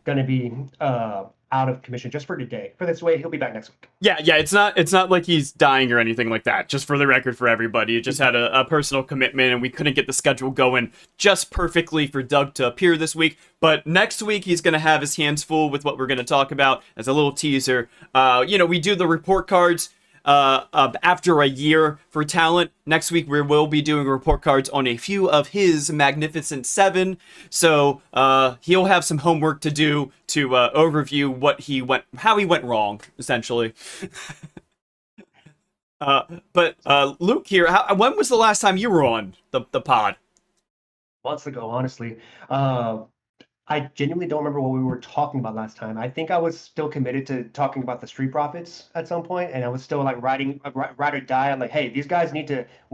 going to be out of commission just for today. For this way, he'll be back next week. Yeah. It's not like he's dying or anything like that. Just for the record, for everybody, it just had a personal commitment, and we couldn't get the schedule going just perfectly for Doug to appear this week. But next week, he's going to have his hands full with what we're going to talk about as a little teaser. We do the report cards after a year for talent. Next week we will be doing report cards on a few of his Magnificent Seven, so he'll have some homework to do to overview how he went wrong, essentially. But Luke here, when was the last time you were on the pod? Months ago, honestly. I genuinely don't remember what we were talking about last time. I think I was still committed to talking about the Street Profits at some point, and I was still like ride or die. I'm like, hey, these guys we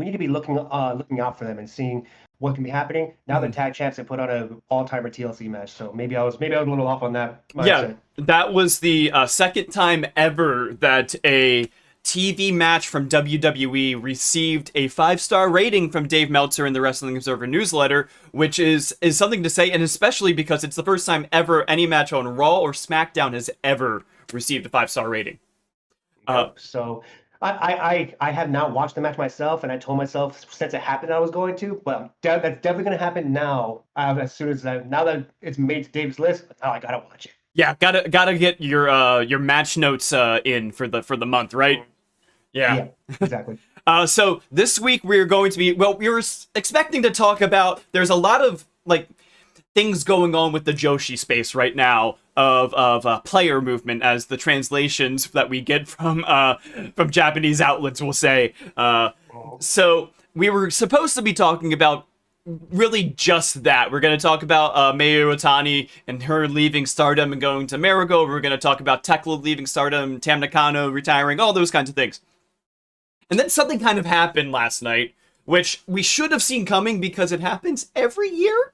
need to be looking out for them and seeing what can be happening. Now the tag champs have put on an all-timer TLC match, so maybe I was a little off on that mindset. Yeah, that was the second time ever that a TV match from WWE received a 5-star rating from Dave Meltzer in the Wrestling Observer newsletter, which is something to say, and especially because it's the first time ever any match on Raw or SmackDown has ever received a 5-star rating. So I have not watched the match myself, and I told myself since it happened I was going to, but that's definitely going to happen now. As soon as now that it's made to Dave's list, now I gotta watch it. Yeah, gotta get your match notes in for the month, right? Yeah, exactly. So this week we're going to be, we were expecting to talk about, there's a lot of like things going on with the Joshi space right now of player movement, as the translations that we get from Japanese outlets will say. So we were supposed to be talking about really just that. We're going to talk about Mayu Iwatani and her leaving Stardom and going to Marigold. We're going to talk about Thekla leaving Stardom, Tam Nakano retiring, all those kinds of things. And then something kind of happened last night, which we should have seen coming because it happens every year.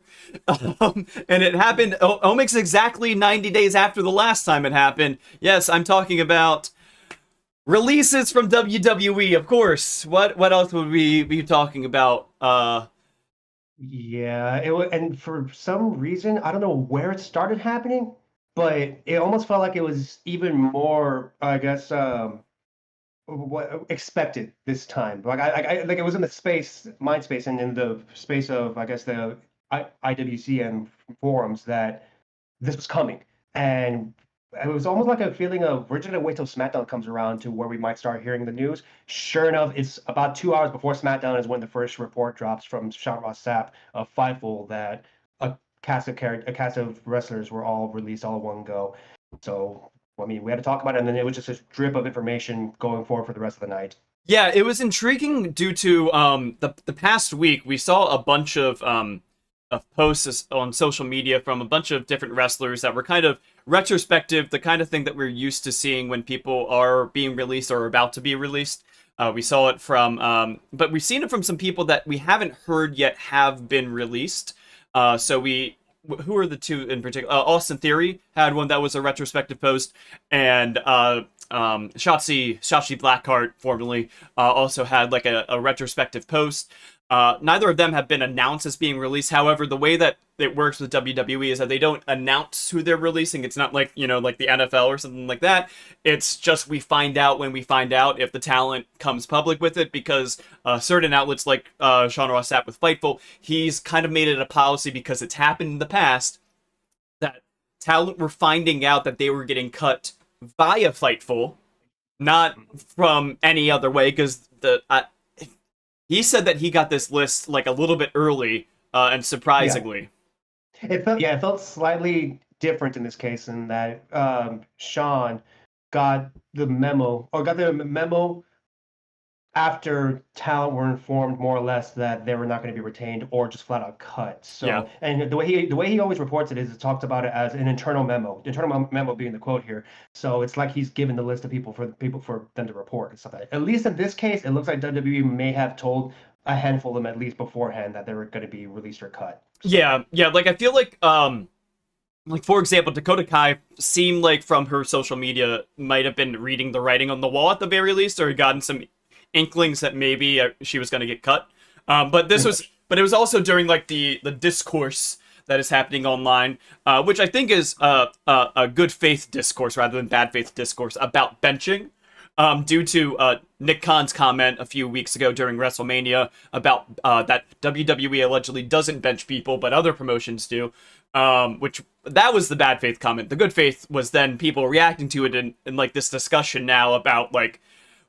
And it happened almost exactly 90 days after the last time it happened. Yes, I'm talking about releases from WWE, of course. What else would we be talking about? Yeah, it was, and for some reason, I don't know where it started happening, but it almost felt like it was even more, I guess, what expected this time. Like I like it was in the mind space, and in the space of I guess the IWCN forums that this was coming, and it was almost like a feeling of we're just gonna wait till SmackDown comes around to where we might start hearing the news. Sure enough, it's about 2 hours before SmackDown is when the first report drops from Sean Ross Sapp of Fightful that a cast of wrestlers were all released all at one go. So I mean, we had to talk about it, and then it was just a drip of information going forward for the rest of the night. Yeah, it was intriguing due to the past week. We saw a bunch of posts on social media from a bunch of different wrestlers that were kind of retrospective, the kind of thing that we're used to seeing when people are being released or about to be released. We saw it but we've seen it from some people that we haven't heard yet have been released. Who are the two in particular? Austin Theory had one that was a retrospective post, and Shotzi Blackheart, formerly, also had like a retrospective post. Neither of them have been announced as being released. However, the way that it works with WWE is that they don't announce who they're releasing. It's not like, like the NFL or something like that. It's just we find out when we find out if the talent comes public with it, because certain outlets like Sean Ross Sapp with Fightful, he's kind of made it a policy because it's happened in the past that talent were finding out that they were getting cut via Fightful, not from any other way, because he said that he got this list like a little bit early, and surprisingly. It felt slightly different in this case in that Sean got the memo after talent were informed more or less that they were not going to be retained or just flat out cut. So, Yeah. And the way he always reports it is it talks about it as an internal memo. The internal memo being the quote here. So it's like he's given the list of people for them to report and stuff like that. At least in this case, it looks like WWE may have told a handful of them at least beforehand that they were going to be released or cut. So. Yeah. Like I feel like for example, Dakota Kai seemed like from her social media might have been reading the writing on the wall at the very least, or gotten some inklings that maybe she was going to get cut. But it was also during like the discourse that is happening online, which I think is a good faith discourse rather than bad faith discourse about benching. Due to Nick Khan's comment a few weeks ago during WrestleMania about that WWE allegedly doesn't bench people, but other promotions do. Which that was the bad faith comment. The good faith was then people reacting to it in like this discussion now about like,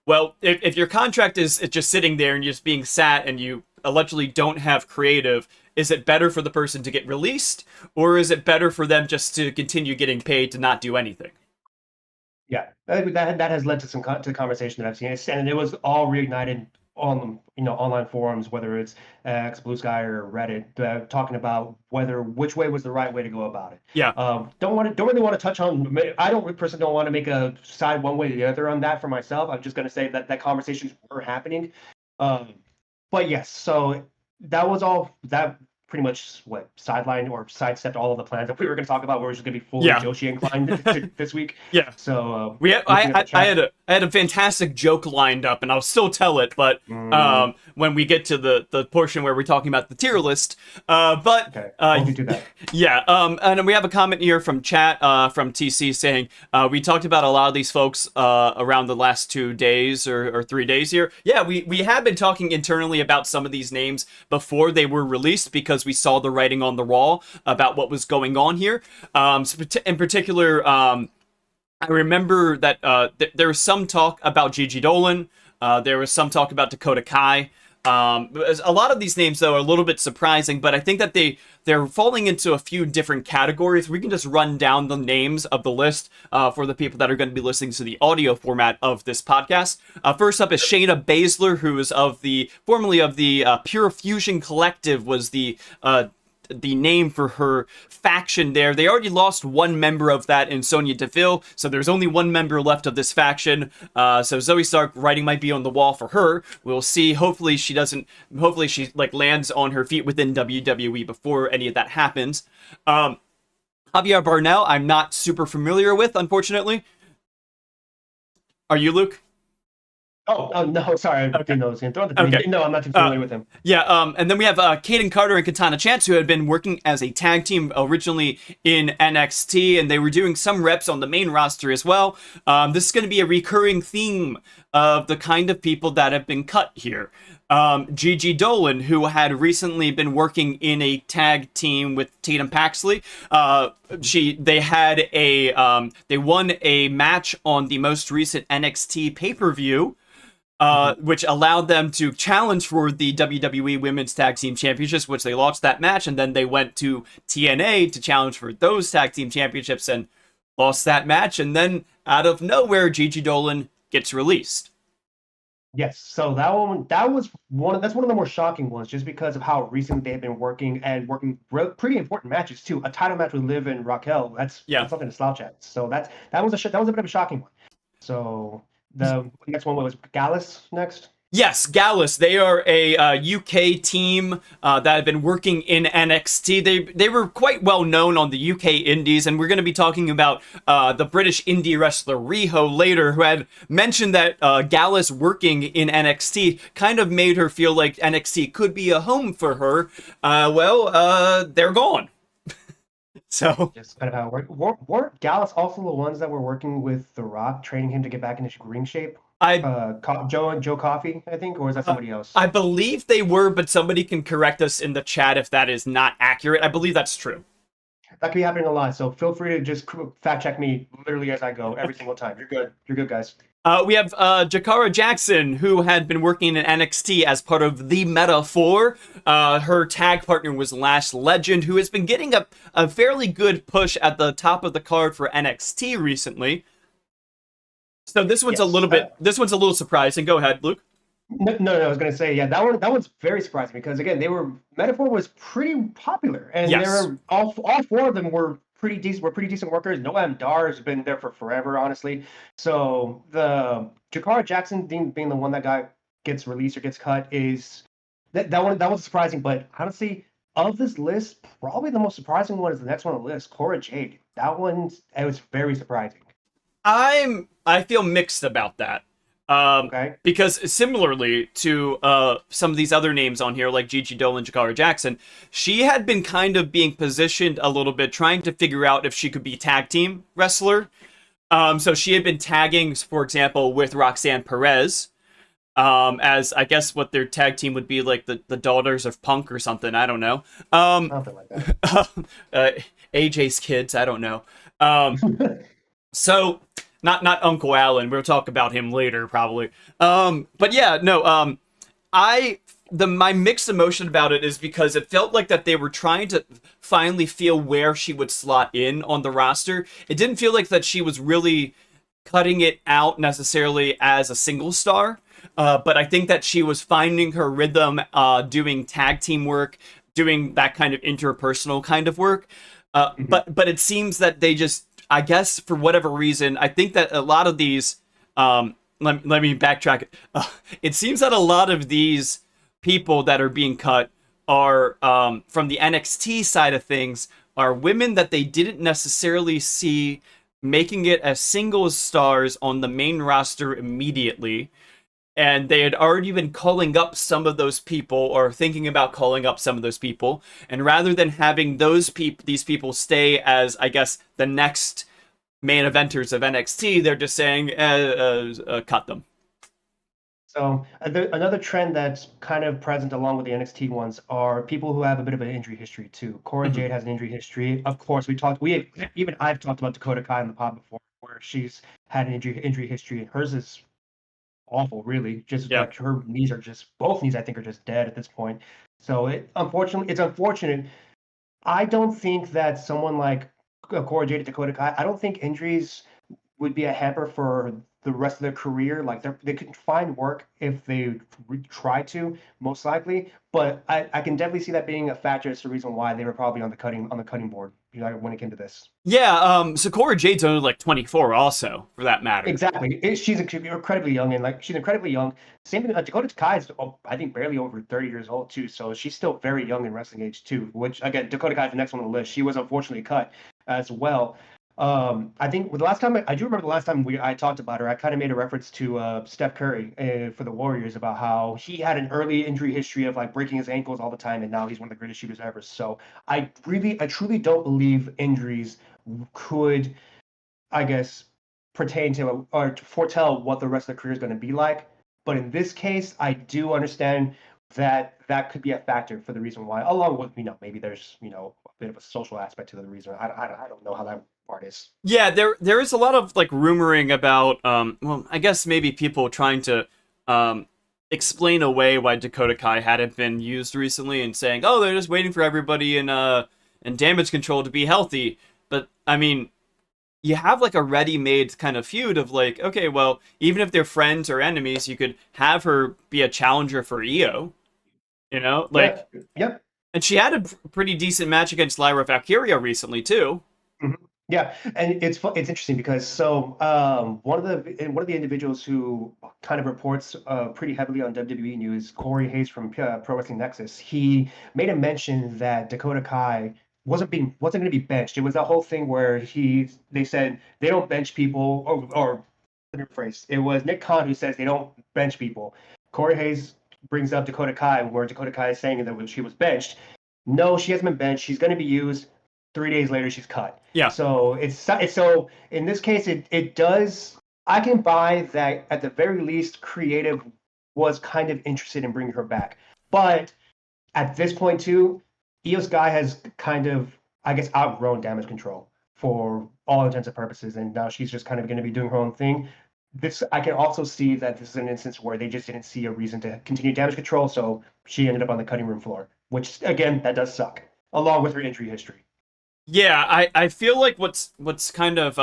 well, if your contract is just sitting there and you're just being sat and you allegedly don't have creative, is it better for the person to get released, or is it better for them just to continue getting paid to not do anything? Yeah, that has led to to conversation that I've seen, and it was all reignited on online forums, whether it's X, Blue Sky, or Reddit, talking about which way was the right way to go about it. Yeah. Don't really want to touch on. I personally don't want to make a side one way or the other on that for myself. I'm just going to say that conversations were happening. But yes, so that was all that. Pretty much sidelined or sidestepped all of the plans that we were going to talk about. Where we're just going to be fully Joshi inclined this week. Yeah. So I had a fantastic joke lined up, and I'll still tell it, but when we get to the portion where we're talking about the tier list. But okay, I'll do that. Yeah. And we have a comment here from chat from TC saying we talked about a lot of these folks around the last 2 days or 3 days here. Yeah, we have been talking internally about some of these names before they were released because we saw the writing on the wall about what was going on here. So in particular, I remember that there was some talk about Gigi Dolan. There was some talk about Dakota Kai. A lot of these names, though, are a little bit surprising, but I think that they're falling into a few different categories. We can just run down the names of the list for the people that are going to be listening to the audio format of this podcast. First up is Shayna Baszler, who is formerly of the Pure Fusion Collective, was the name for her faction there. They already lost one member of that in Sonya Deville, so there's only one member left of this faction. So Zoe Stark writing might be on the wall for her. We'll see. Hopefully she lands on her feet within WWE before any of that happens. Javier Barnell, I'm not super familiar with, unfortunately. Are you, Luke? Oh, no, sorry. I didn't know it was going to throw the No, I'm not too familiar with him. Yeah, and then we have Kaden Carter and Katana Chance, who had been working as a tag team originally in NXT, and they were doing some reps on the main roster as well. This is going to be a recurring theme of the kind of people that have been cut here. Gigi Dolan, who had recently been working in a tag team with Tatum Paxley. They won a match on the most recent NXT pay-per-view, which allowed them to challenge for the WWE Women's Tag Team Championships, which they lost that match, and then they went to TNA to challenge for those Tag Team Championships and lost that match, and then out of nowhere, Gigi Dolan gets released. Yes, so that's one of the more shocking ones, just because of how recently they've been working pretty important matches too. A title match with Liv and Raquel, that's something to slouch at. So that was a bit of a shocking one. So the next one was Gallus next. Yes, Gallus. They are a UK team that have been working in NXT. They were quite well known on the UK indies, and we're going to be talking about the British indie wrestler Rhio later, who had mentioned that Gallus working in NXT kind of made her feel like NXT could be a home for her. They're gone. So just kind of how it worked. Weren't Gallus also the ones that were working with The Rock, training him to get back into ring shape? Joe Coffey, I think, or is that somebody else? I believe they were, but somebody can correct us in the chat if that is not accurate. I believe that's true. That could be happening a lot, so feel free to just fact check me literally as I go every single time. You're good. You're good, guys. We have Jakara Jackson, who had been working in NXT as part of the Meta 4. Her tag partner was Lash Legend, who has been getting a fairly good push at the top of the card for NXT recently. So this one's a little surprising. Go ahead, Luke. No, I was gonna say, that one's very surprising because again, Metaphor was pretty popular, and they were all four of them were pretty decent workers. Noam Dar has been there for forever, honestly. So the Jakara Jackson being the one that gets released or gets cut is that was surprising. But honestly, of this list, probably the most surprising one is the next one on the list, Cora Jade. It was very surprising. I feel mixed about that. Okay. Because similarly to some of these other names on here, like Gigi Dolan and Jakara Jackson, she had been kind of being positioned a little bit, trying to figure out if she could be tag team wrestler. So she had been tagging, for example, with Roxanne Perez, as I guess what their tag team would be, like the Daughters of Punk or something. I don't know. Something like that. uh, AJ's kids. I don't know. Um, so not Uncle Alan. We'll talk about him later, probably. But yeah, no. I my mixed emotion about it is because it felt like that they were trying to finally feel where she would slot in on the roster. It didn't feel like that she was really cutting it out necessarily as a single star. But I think that she was finding her rhythm, doing tag team work, doing that kind of interpersonal kind of work. Mhm. But it seems that they just, I guess, for whatever reason, I think that a lot of these, let me backtrack. It seems that a lot of these people that are being cut are, from the NXT side of things, are women that they didn't necessarily see making it as singles stars on the main roster immediately, and they had already been calling up some of those people or thinking about calling up some of those people, and rather than having these people stay as, I guess, the next main eventers of NXT, they're just saying cut them. So another trend that's kind of present along with the NXT ones are people who have a bit of an injury history too. Cora Mhm. Jade has an injury history. Of course, even I've talked about Dakota Kai in the pod before, where she's had an injury history. Hers is awful, really. Just Yeah. like her knees are just both knees, I think, are just dead at this point. So it's unfortunate. I don't think that someone like Cora Jade, Dakota Kai, I don't think injuries would be a hamper for the rest of their career. Like they could find work if they try to, most likely. But I can definitely see that being a factor as the reason why they were probably on the cutting board, when it came to this. Yeah, Sakura Jade's only like 24 also, for that matter. Exactly. She's incredibly young, and like she's incredibly young. Same thing. Dakota Kai is, I think, barely over 30 years old too. So she's still very young in wrestling age too. Which again, Dakota Kai is the next one on the list. She was unfortunately cut as well. I think the last time I do remember the last time I talked about her, I kind of made a reference to Steph Curry for the Warriors about how he had an early injury history of like breaking his ankles all the time, and now he's one of the greatest shooters ever. So I truly don't believe injuries could, I guess, pertain to or to foretell what the rest of the career is going to be like. But in this case, I do understand that that could be a factor for the reason why, along with, maybe there's, a bit of a social aspect to the reason. I don't know how that part is. Yeah, there is a lot of like rumoring about, well, I guess maybe people trying to um explain away why Dakota Kai hadn't been used recently and saying, "Oh, they're just waiting for everybody in damage control to be healthy." But I mean, you have like a ready-made kind of feud of like, okay, well, even if they're friends or enemies, you could have her be a challenger for Io, Yeah. like, Yep. and she had a pretty decent match against Lyra Valkyria recently too. Mhm. Yeah, and it's interesting because one of the individuals who kind of reports pretty heavily on WWE news, Corey Hayes from Pro Wrestling Nexus, he made a mention that Dakota Kai wasn't going to be benched. It was that whole thing where they said they don't bench people, or let me rephrase. It was Nick Khan who says they don't bench people. Corey Hayes brings up Dakota Kai, where Dakota Kai is saying that when she was benched, no, she hasn't been benched. She's going to be used. 3 days later, she's cut. Yeah. So so in this case, it does. I can buy that at the very least, creative was kind of interested in bringing her back, but at this point too, Io Sky has kind of, I guess, outgrown damage control for all intents and purposes, and now she's just kind of going to be doing her own thing. This I can also see that this is an instance where they just didn't see a reason to continue damage control, so she ended up on the cutting room floor, which again, that does suck, along with her injury history. Yeah, I feel like what's kind of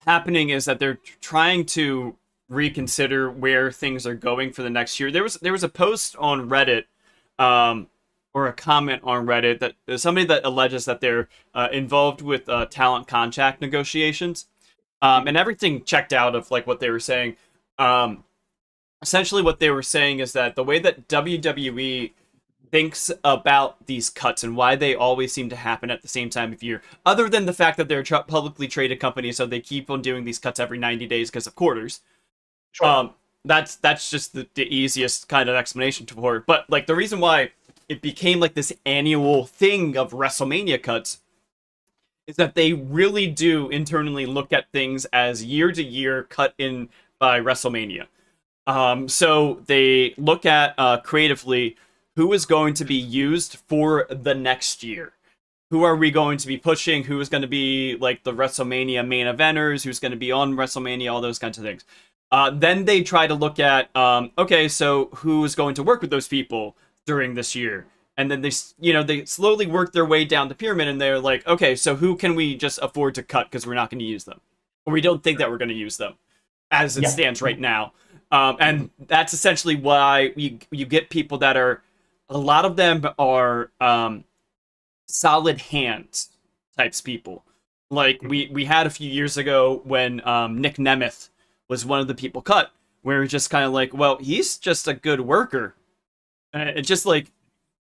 happening is that they're trying to reconsider where things are going for the next year. There was a post on Reddit, um, or a comment on Reddit that somebody that alleges that they're involved with talent contract negotiations, and everything checked out of like what they were saying. Um, Essentially, what they were saying is that the way that WWE thinks about these cuts and why they always seem to happen at the same time of year, other than the fact that they're a publicly traded company, so they keep on doing these cuts every 90 days because of quarters. Sure. That's just the easiest kind of explanation for it. But like the reason why it became like this annual thing of WrestleMania cuts is that they really do internally look at things as year to year cut in by WrestleMania. So they look at creatively who is going to be used for the next year. Who are we going to be pushing? Who is going to be like the WrestleMania main eventers? Who's going to be on WrestleMania? All those kinds of things. Then they try to look at, okay, so who is going to work with those people during this year? And then they slowly work their way down the pyramid, and they're like, okay, so who can we just afford to cut because we're not going to use them, or we don't think that we're going to use them, as it stands right now. And that's essentially why you get people that are, a lot of them are solid hands types people. Like we had a few years ago when Nick Nemeth was one of the people cut, where it's just kind of like, well, he's just a good worker. It's just like,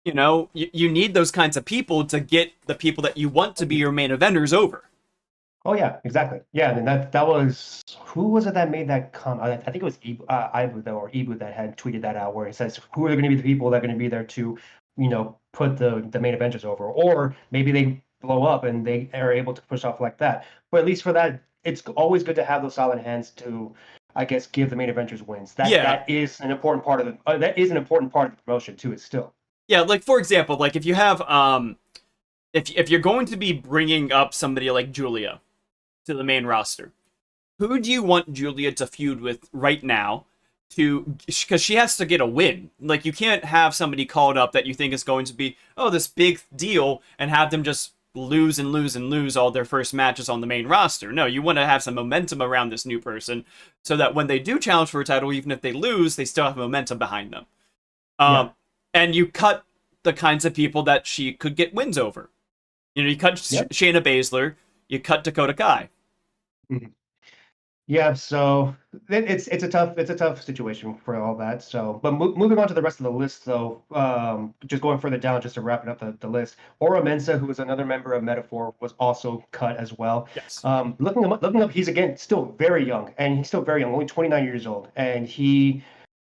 you need those kinds of people to get the people that you want to be your main eventers over. Oh yeah, exactly. Yeah, and that was, who was it that made that comment? I think it was Ibu that had tweeted that out, where it says who are going to be the people that are going to be there to, put the main eventers over, or maybe they blow up and they are able to push off like that. But at least for that, it's always good to have those solid hands to, I guess, give the main eventers wins. That is an important part of the promotion too. It's still. Yeah, like for example, like if you have if you're going to be bringing up somebody like Julia to the main roster, who do you want Julia to feud with right now? Because she has to get a win. Like you can't have somebody called up that you think is going to be this big deal and have them just lose and lose and lose all their first matches on the main roster. No, you want to have some momentum around this new person so that when they do challenge for a title, even if they lose, they still have momentum behind them. And you cut the kinds of people that she could get wins over. You cut Shayna Baszler, you cut Dakota Kai. Mm-hmm. Yeah, so it's a tough situation for all that. So, but moving on to the rest of the list, though, just going further down, just to wrap up the list, Ora Mensa, who was another member of Metaphor, was also cut as well. Yes. Looking up, he's again still very young, and he's still very young, only 29 years old, and he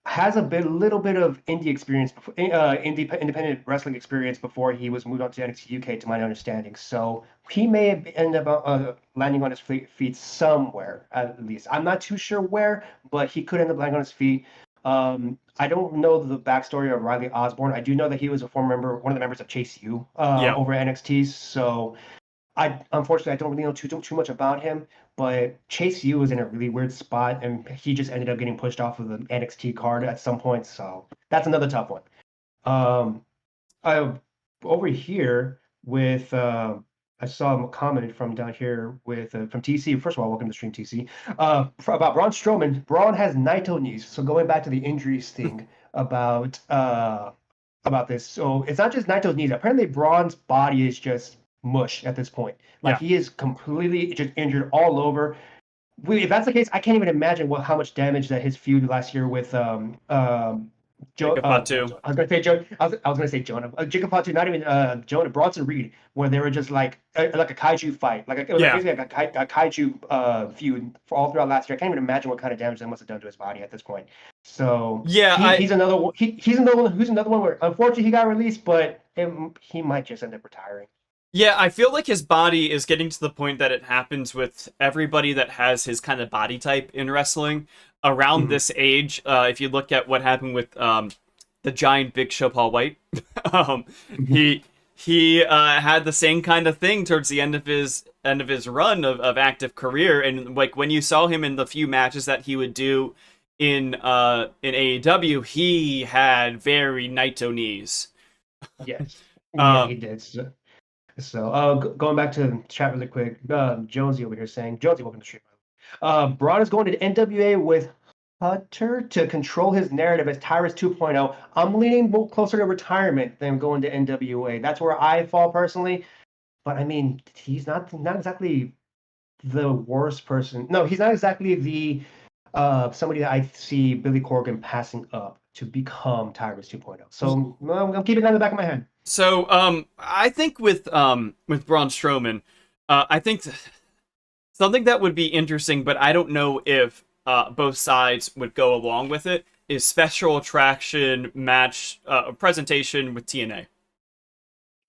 has little bit of indie experience, independent wrestling experience before he was moved on to NXT UK, to my understanding. So he may have ended up landing on his feet somewhere, at least. I'm not too sure where, but he could end up landing on his feet. I don't know the backstory of Riley Osborne. I do know that he was a former member, one of the members of Chase U over at NXT. So unfortunately I don't really know too much about him, but Chase U was in a really weird spot, and he just ended up getting pushed off of the NXT card at some point. So that's another tough one. Over here with I saw a comment from down here with from TC. First of all, welcome to stream, TC. About Braun Strowman. Braun has Naito knees. So going back to the injuries thing about this. So it's not just Naito's knees. Apparently Braun's body is just mush at this point. Like he is completely just injured all over. If that's the case, I can't even imagine how much damage that his feud last year with Joe. I was gonna say Joe. I was gonna say Jonah. Jacob Fatu, not even Jonah. Bronson Reed, where they were just like a kaiju fight, basically like a kaiju feud for all throughout last year. I can't even imagine what kind of damage that must have done to his body at this point. So he's another one. He's another one where unfortunately he got released, but he might just end up retiring. Yeah, I feel like his body is getting to the point that it happens with everybody that has his kind of body type in wrestling around this age. If you look at what happened with the giant Big Show Paul White, he had the same kind of thing towards the end of his run of active career, and like when you saw him in the few matches that he would do in AEW, he had very Naito knees. Yes, he did. So, going back to the chat really quick, Jonesy over here saying, Jonesy, welcome to the stream. Braun is going to the NWA with Hunter to control his narrative as Tyrus 2.0. I'm leaning closer to retirement than going to NWA. That's where I fall personally. But I mean, he's not exactly the worst person. No, he's not exactly the somebody that I see Billy Corgan passing up to become Tyrus 2.0. So I'm keeping that in the back of my head. So I think with Braun Strowman, I think something that would be interesting, but I don't know if both sides would go along with it, is special attraction match presentation with TNA.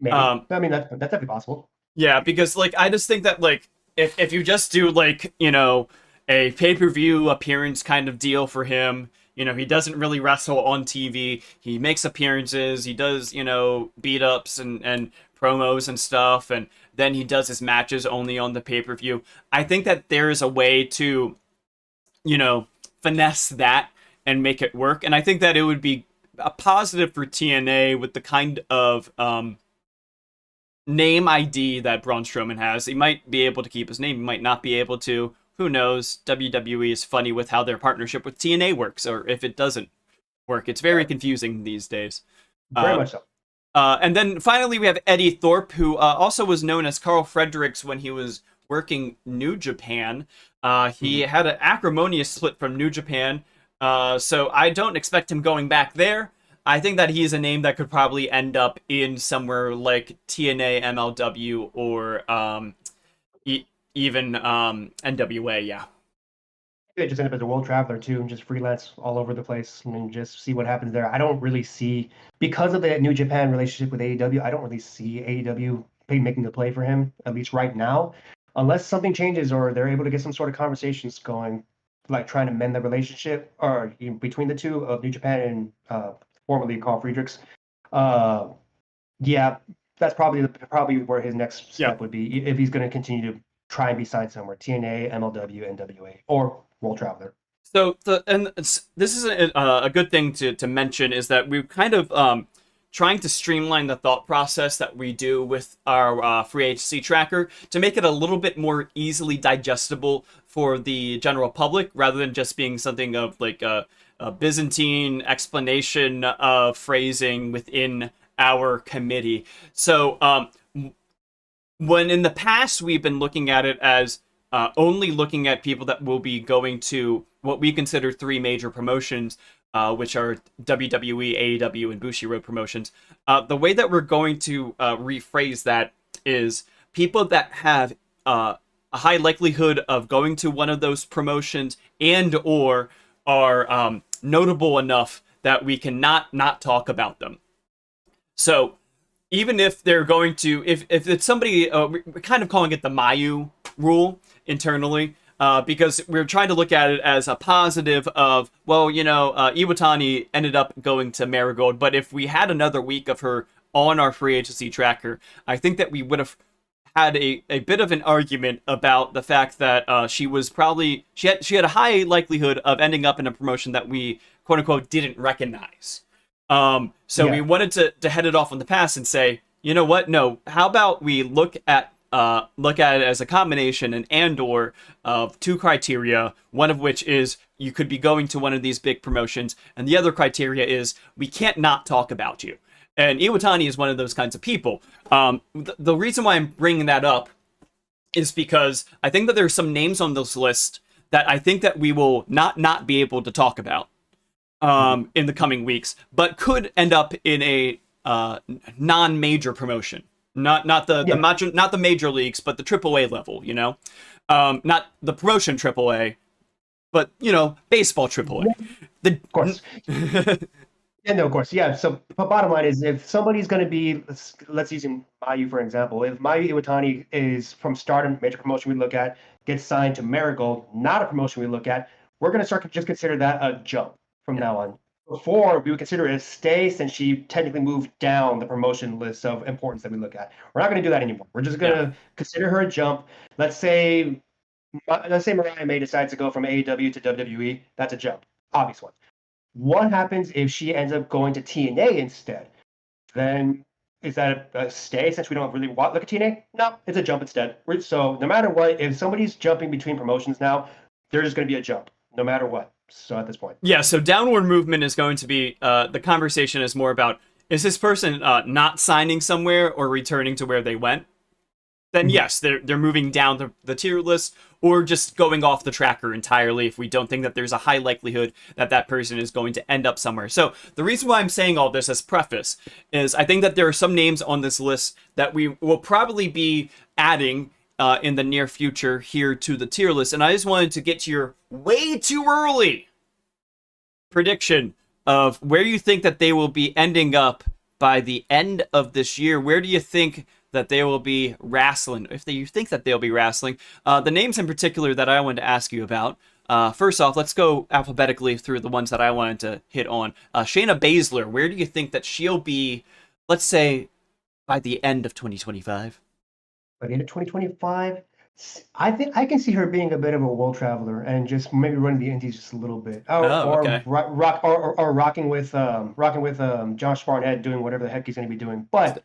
Maybe. I mean, that's definitely possible. Yeah, because like I just think that like if you just do like, you know, a pay-per-view appearance kind of deal for him, you know, he doesn't really wrestle on TV. He makes appearances, he does, you know, beat-ups and promos and stuff, and then he does his matches only on the pay-per-view. I think that there is a way to, you know, finesse that and make it work. And I think that it would be a positive for TNA with the kind of name ID that Braun Strowman has. He might be able to keep his name, he might not be able to. Who knows? WWE is funny with how their partnership with TNA works, or if it doesn't work. It's very confusing these days. Very much so. And then finally we have Eddie Thorpe, who also was known as Carl Fredericks when he was working New Japan. He had an acrimonious split from New Japan, so I don't expect him going back there. I think that he's a name that could probably end up in somewhere like TNA, MLW, or even NWA, yeah. They just end up as a world traveler too, and just freelance all over the place and just see what happens there. I don't really see, because of the New Japan relationship with AEW, I don't really see AEW making a play for him, at least right now, unless something changes or they're able to get some sort of conversations going, like trying to mend the relationship or between the two of New Japan and formerly Carl Friedrichs. Yeah, that's probably where his next step would be if he's going to continue to try and be signed somewhere. TNA, MLW, NWA, or World Traveler. So this is a good thing to mention, is that we're kind of trying to streamline the thought process that we do with our free agency tracker to make it a little bit more easily digestible for the general public, rather than just being something of like a Byzantine explanation of phrasing within our committee. So when in the past we've been looking at it as only looking at people that will be going to what we consider three major promotions, which are WWE, AEW, and Bushiroad promotions. The way that we're going to rephrase that is people that have a high likelihood of going to one of those promotions and or are notable enough that we cannot not talk about them. So even if they're going to, if it's somebody, we're kind of calling it the Mayu rule internally, because we're trying to look at it as a positive of, well, you know, Iwatani ended up going to Marigold, but if we had another week of her on our free agency tracker, I think that we would have had a bit of an argument about the fact that she was probably, she had a high likelihood of ending up in a promotion that we, quote unquote, didn't recognize. So we wanted to head it off on the pass and say, you know what? No, how about we look at it as a combination, and/or of two criteria, one of which is you could be going to one of these big promotions, and the other criteria is we can't not talk about you. And Iwatani is one of those kinds of people. The reason why I'm bringing that up is because I think that there's some names on this list that I think that we will not be able to talk about in the coming weeks, but could end up in a non-major promotion. Not the major leagues, but the AAA level, you know? Not the promotion AAA, but, you know, baseball AAA. Of course. Yeah, no, of course. Yeah. So the bottom line is, if somebody's going to be, let's use Mayu for example. If Mayu Iwatani is from Stardom, major promotion we look at, gets signed to Marigold, not a promotion we look at, we're going to start to just consider that a jump from now on. Before, we would consider it a stay, since she technically moved down the promotion list of importance that we look at. We're not going to do that anymore. We're just going to consider her a jump. Let's say Mariah May decides to go from AEW to WWE. That's a jump. Obvious one. What happens if she ends up going to TNA instead? Then is that a stay, since we don't really look at TNA? No, it's a jump instead. So no matter what, if somebody's jumping between promotions now, there's going to be a jump, no matter what. So at this point. Yeah, so downward movement is going to be, the conversation is more about, is this person not signing somewhere or returning to where they went? then yes, they're moving down the tier list, or just going off the tracker entirely if we don't think that there's a high likelihood that that person is going to end up somewhere. So the reason why I'm saying all this as preface is I think that there are some names on this list that we will probably be adding in the near future here to the tier list, and I just wanted to get to your way too early prediction of where you think that they will be ending up by the end of this year. Where do you think that they will be wrestling, if you think that they'll be wrestling? The names in particular that I wanted to ask you about. First off, let's go alphabetically through the ones that I wanted to hit on. Shayna Baszler, where do you think that she'll be, let's say, by the end of 2025? By the end of 2025, I think I can see her being a bit of a world traveler and just maybe running the indies just a little bit, Okay. or rocking with Josh Barnett doing whatever the heck he's going to be doing. But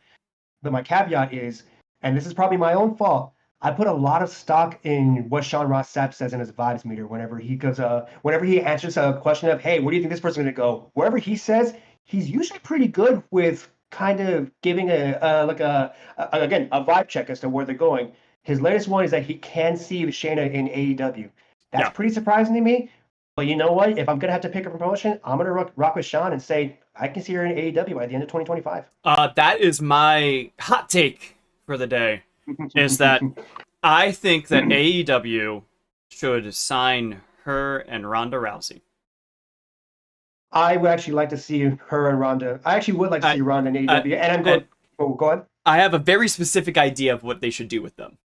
my caveat is, and this is probably my own fault, I put a lot of stock in what Sean Ross Sapp says in his vibes meter whenever he answers a question of, hey, where do you think this person's going to go? Wherever he says, he's usually pretty good with kind of giving again, a vibe check as to where they're going. His latest one is that he can see Shayna in AEW. That's pretty surprising to me. But you know what? If I'm gonna have to pick a promotion, I'm gonna rock with Sean and say I can see her in AEW by the end of 2025. That is my hot take for the day. Is that I think that AEW should sign her and Ronda Rousey. I would actually like to see her and Ronda. I actually would like to see Ronda in AEW, and I'm going. Go ahead. I have a very specific idea of what they should do with them,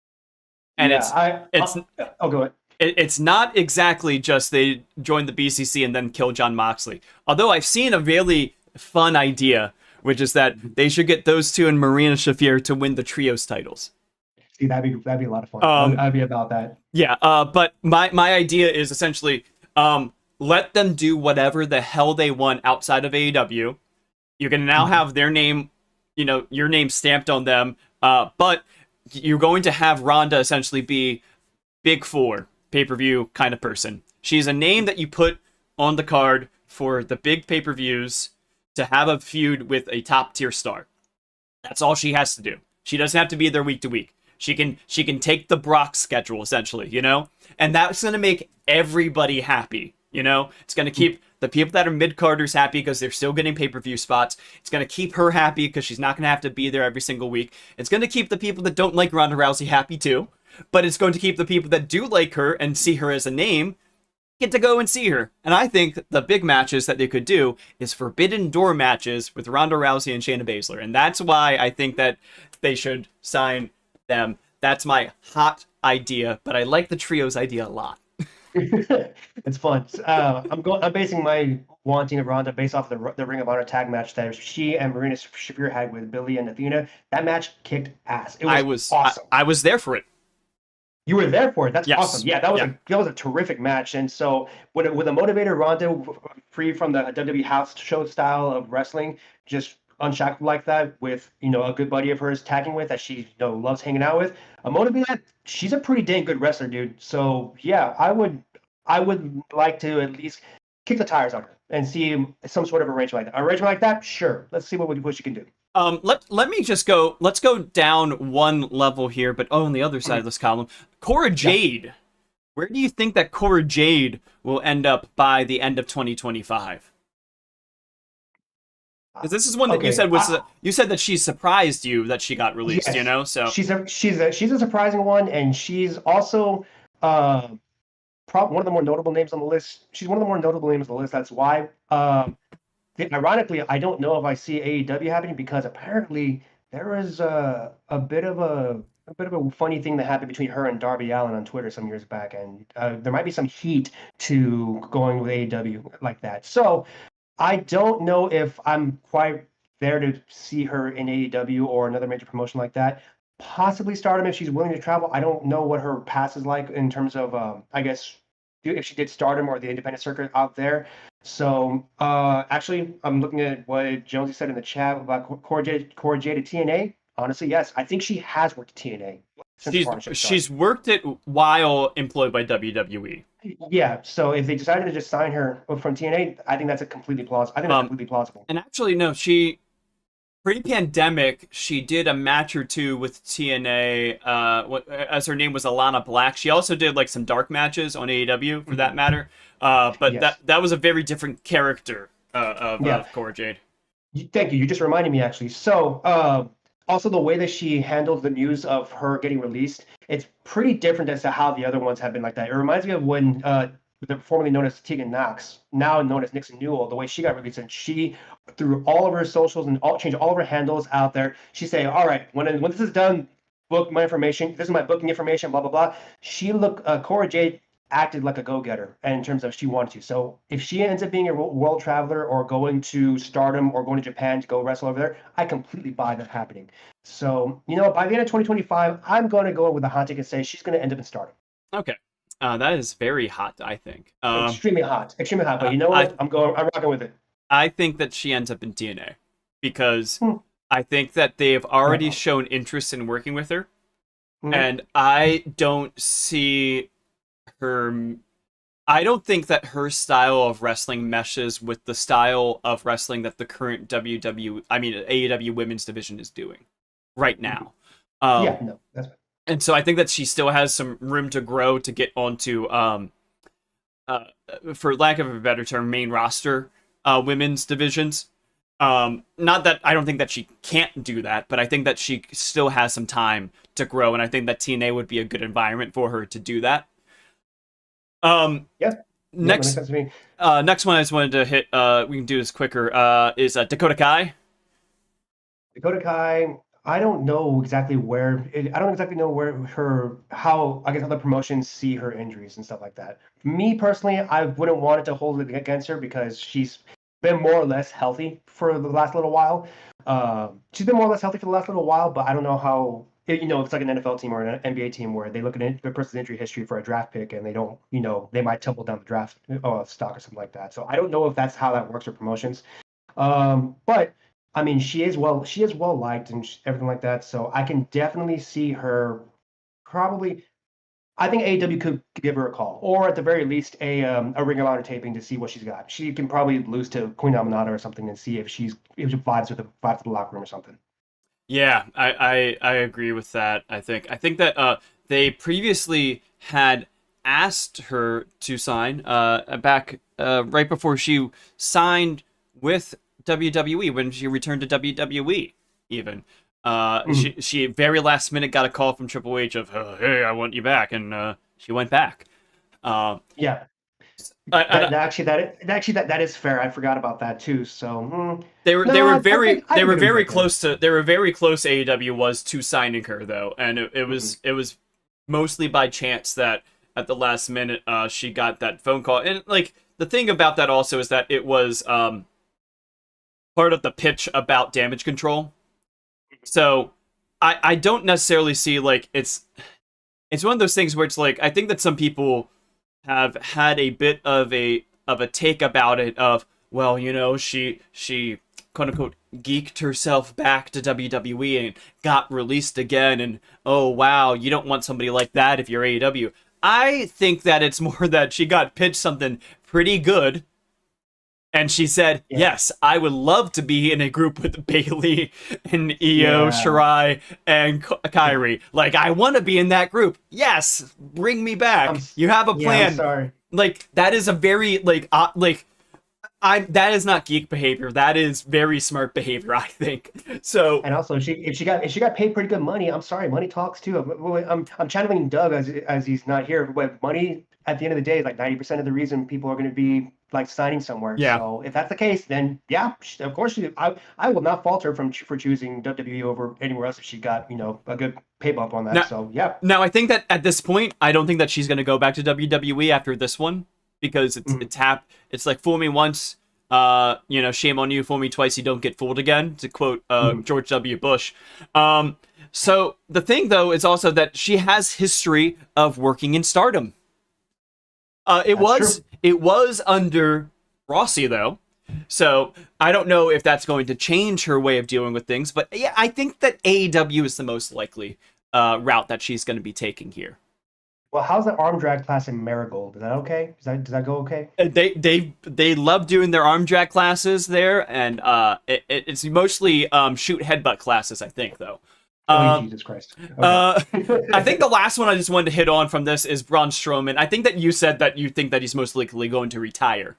and go ahead. It's not exactly just they join the BCC and then kill Jon Moxley. Although I've seen a really fun idea, which is that they should get those two and Marina Shafir to win the trios titles. See, that'd be a lot of fun. I'd be about that. Yeah, but my idea is essentially let them do whatever the hell they want outside of AEW. You can now have their name, your name stamped on them, but you're going to have Ronda essentially be Big Four pay-per-view kind of person. She's a name that you put on the card for the big pay-per-views to have a feud with a top-tier star. That's all she has to do. She doesn't have to be there week to week. She can take the Brock schedule, essentially, And that's going to make everybody happy, It's going to keep the people that are mid-carders happy because they're still getting pay-per-view spots. It's going to keep her happy because she's not going to have to be there every single week. It's going to keep the people that don't like Ronda Rousey happy, too. But it's going to keep the people that do like her and see her as a name get to go and see her. And I think the big matches that they could do is Forbidden Door matches with Ronda Rousey and Shayna Baszler. And that's why I think that they should sign them. That's my hot idea, but I like the trios idea a lot. It's fun. I'm basing my wanting of Ronda based off the Ring of Honor tag match that she and Marina Shafir had with Billy and Athena. That match kicked ass. It was awesome. I was there for it. You were there for it. That's yes. Awesome. Yeah, that was a terrific match. And so with a motivated Ronda, free from the WWE house show style of wrestling, just unshackled like that with a good buddy of hers tagging with that she loves hanging out with, a motivated, she's a pretty dang good wrestler, dude. So yeah, I would like to at least kick the tires on her and see some sort of arrangement like that. Sure, let's see what she can do. Let me just go. Let's go down one level here, but on the other side of this column, Cora Jade. Yeah. Where do you think that Cora Jade will end up by the end of 2025? Because this is one that you said you said that she surprised you that she got released. Yes. So she's a surprising one, and she's also one of the more notable names on the list. She's one of the more notable names on the list. That's why. Ironically, I don't know if I see AEW happening because apparently there is a bit of a funny thing that happened between her and Darby Allin on Twitter some years back, and there might be some heat to going with AEW like that. So I don't know if I'm quite there to see her in AEW or another major promotion like that. Possibly Stardom if she's willing to travel. I don't know what her pass is like in terms of, I guess, if she did Stardom or the independent circuit out there. So actually, I'm looking at what Jonesy said in the chat about Cora Jade to TNA. Honestly, yes. I think she has worked at TNA. She's worked it while employed by WWE. Yeah, so if they decided to just sign her from TNA, I think that's completely plausible. And actually, no, she Pre-pandemic, she did a match or two with TNA, as her name was Alana Black. She also did like some dark matches on AEW, for that matter. But Yes. that was a very different character Yeah. of Cora Jade. Thank you. You just reminded me actually. So, also the way that she handled the news of her getting released, it's pretty different as to how the other ones have been like that. It reminds me of when formerly known as Tegan Knox, now known as Nixon Newell, the way she got released, and she through all of her socials and changed all of her handles out there. She say, "All right, when this is done, book my information. This is my booking information. Blah blah blah." She Cora Jade acted like a go-getter and in terms of she wanted to. So if she ends up being a world traveler or going to Stardom or going to Japan to go wrestle over there, I completely buy that happening. So, by the end of 2025, I'm going to go with the hot take and say she's going to end up in Stardom. Okay. That is very hot, I think. Extremely hot. Extremely hot. But you know what? I'm rocking with it. I think that she ends up in TNA because I think that they've already shown interest in working with her. And I don't see her. I don't think that her style of wrestling meshes with the style of wrestling that the current AEW women's division is doing right now. No, that's right. And so I think that she still has some room to grow to get onto, for lack of a better term, main roster women's divisions. Not that I don't think that she can't do that, but I think that she still has some time to grow, and I think that TNA would be a good environment for her to do that. Next one I just wanted to hit, we can do this quicker, is Dakota Kai. Dakota Kai, I don't know exactly how the promotions see her injuries and stuff like that. Me personally, I wouldn't want it to hold it against her because she's been more or less healthy for the last little while. But I don't know how. It's like an NFL team or an NBA team where they look at the person's injury history for a draft pick and they don't, they might tumble down the draft stock or something like that. So I don't know if that's how that works for promotions. But I mean, she is well liked and everything like that. So I can definitely see her probably. I think AEW could give her a call, or at the very least, a Ring of Honor taping to see what she's got. She can probably lose to Queen Aminata or something and see if she vibes with the locker room or something. Yeah, I agree with that. I think that they previously had asked her to sign back right before she signed with WWE when she returned to WWE. Even she very last minute got a call from Triple H of hey, I want you back, and she went back. Yeah. That is fair. I forgot about that too. So they were very close AEW was to signing her though, and it was mostly by chance that at the last minute she got that phone call. And like the thing about that also is that it was part of the pitch about Damage Control. So I don't necessarily see like it's one of those things where it's like I think that some people have had a bit of a take about it of, well, she quote unquote geeked herself back to WWE and got released again, and oh wow, you don't want somebody like that if you're AEW. I think that it's more that she got pitched something pretty good and she said, yes, I would love to be in a group with Bayley and Io, Shirai, and Kairi. Like, I want to be in that group. Yes, bring me back. You have a plan. I'm sorry. Like, that is a very, that is not geek behavior. That is very smart behavior, I think. So, and also, if she got paid pretty good money, I'm sorry, money talks too. I'm channeling Doug as he's not here, but money at the end of the day is like 90% of the reason people are going to be like signing somewhere. Yeah. So if that's the case, then of course I will not fault her for choosing WWE over anywhere else if she got a good pay bump on that. Now I think that at this point, I don't think that she's going to go back to WWE after this one because it's like fool me once, shame on you. Fool me twice, you don't get fooled again. To quote George W. Bush. So the thing though is also that she has history of working in Stardom. It was under Rossi though, so I don't know if that's going to change her way of dealing with things. But yeah, I think that AEW is the most likely route that she's going to be taking here. Well, how's the arm drag class in Marigold? Is that okay? Does that go okay? They love doing their arm drag classes there, and it's mostly shoot headbutt classes, I think, though. Oh, Um, Jesus Christ. uh, I think Okay. the last one I just wanted to hit on from this is Braun Strowman. I think that you said that you think that he's most likely going to retire.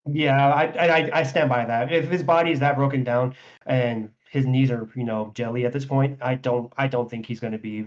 Yeah, I stand by that. If his body is that broken down and his knees are, jelly at this point, I don't think he's going to be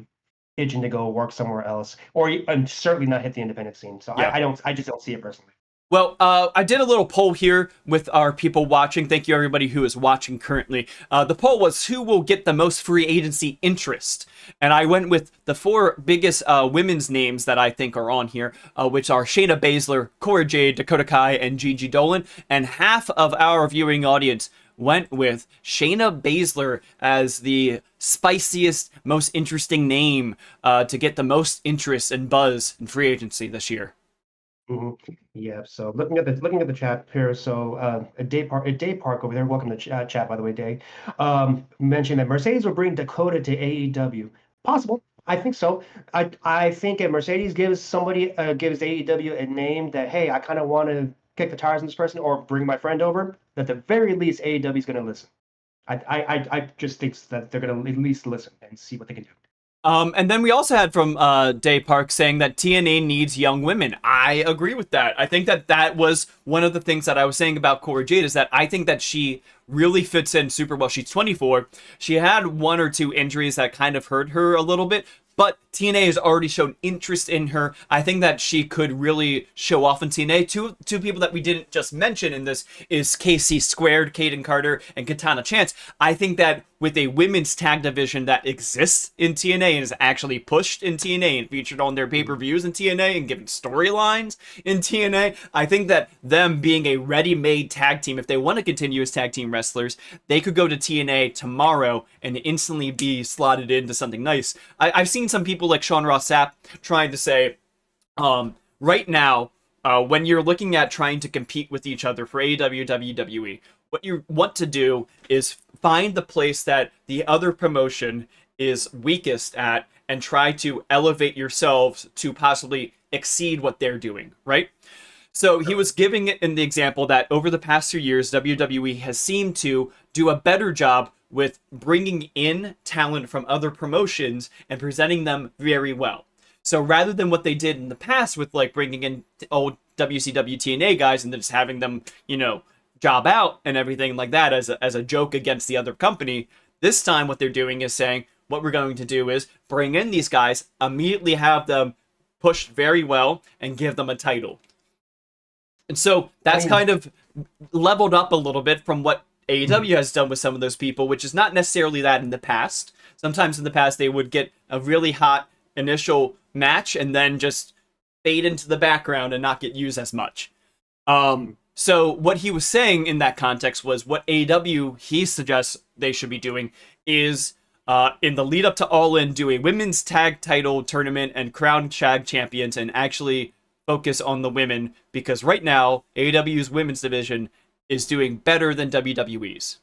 itching to go work somewhere else, and certainly not hit the independent scene. So Yeah. I just don't see it personally. Well, I did a little poll here with our people watching. Thank you, everybody who is watching currently. The poll was who will get the most free agency interest? And I went with the four biggest women's names that I think are on here, which are Shayna Baszler, Cora Jade, Dakota Kai, and Gigi Dolan. And half of our viewing audience went with Shayna Baszler as the spiciest, most interesting name to get the most interest and buzz in free agency this year. Yeah. So looking at the chat here. So Day Park over there. Welcome to chat, by the way, Day. Mentioned that Mercedes will bring Dakota to AEW. Possible. I think so. I think if Mercedes gives AEW a name that, hey, I kind of want to kick the tires on this person or bring my friend over, at the very least AEW is going to listen. I just think that they're going to at least listen and see what they can do. And then we also had from Day Park saying that TNA needs young women. I agree with that. I think that that was one of the things that I was saying about Cora Jade is that I think that she really fits in super well. She's 24. She had one or two injuries that kind of hurt her a little bit, but TNA has already shown interest in her. I think that she could really show off in TNA. Two people that we didn't just mention in this is KC Squared, Kaden Carter, and Katana Chance. I think that with a women's tag division that exists in TNA and is actually pushed in TNA and featured on their pay-per-views in TNA and given storylines in TNA, I think that them being a ready-made tag team, if they want to continue as tag team wrestlers, they could go to TNA tomorrow and instantly be slotted into something nice. I've seen some people like Sean Ross Sapp trying to say, right now, when you're looking at trying to compete with each other for AEW, WWE, what you want to do is find the place that the other promotion is weakest at and try to elevate yourselves to possibly exceed what they're doing, right? So he was giving it in the example that over the past 2 years, WWE has seemed to do a better job with bringing in talent from other promotions and presenting them very well. So rather than what they did in the past with like bringing in old WCW TNA guys and then just having them, job out and everything like that as a joke against the other company, this time what they're doing is saying, what we're going to do is bring in these guys, immediately have them pushed very well, and give them a title. And so that's kind of leveled up a little bit from what AEW has done with some of those people, which is not necessarily that in the past. Sometimes in the past they would get a really hot initial match and then just fade into the background and not get used as much. So what he was saying in that context was what AEW he suggests they should be doing is in the lead up to All In, do a women's tag title tournament and crown tag champions and actually focus on the women, because right now AEW's women's division is doing better than WWE's.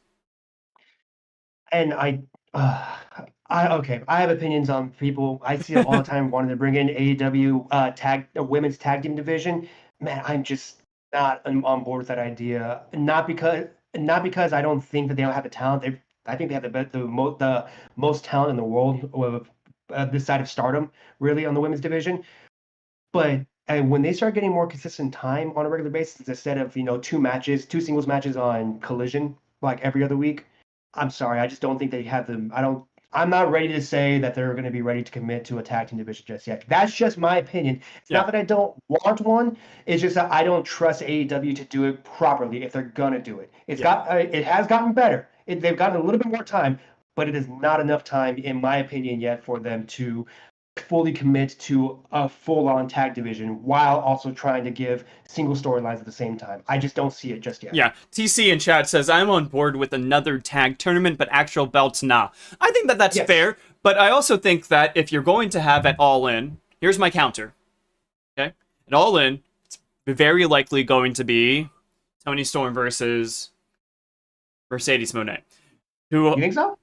And okay, I have opinions on people. I see it all the time wanting to bring in AEW women's tag team division. Man, I'm just not on board with that idea. Not because I don't think that they don't have the talent. I think they have the most talent in the world of this side of Stardom, really, on the women's division. But when they start getting more consistent time on a regular basis, instead of two singles matches on Collision like every other week, I'm sorry, I just don't think they have them. I'm not ready to say that they're going to be ready to commit to a tag team division just yet. That's just my opinion. It's not that I don't want one. It's just that I don't trust AEW to do it properly if they're going to do it. It has gotten better. They've gotten a little bit more time, but it is not enough time, in my opinion, yet for them to fully commit to a full-on tag division while also trying to give single storylines at the same time. I just don't see it just yet. Yeah, TC in chat says, I'm on board with another tag tournament, but actual belts, nah. I think that that's fair, but I also think that if you're going to have it All In, here's my counter. Okay? At All In, it's very likely going to be Toni Storm versus Mercedes Moné. You think so?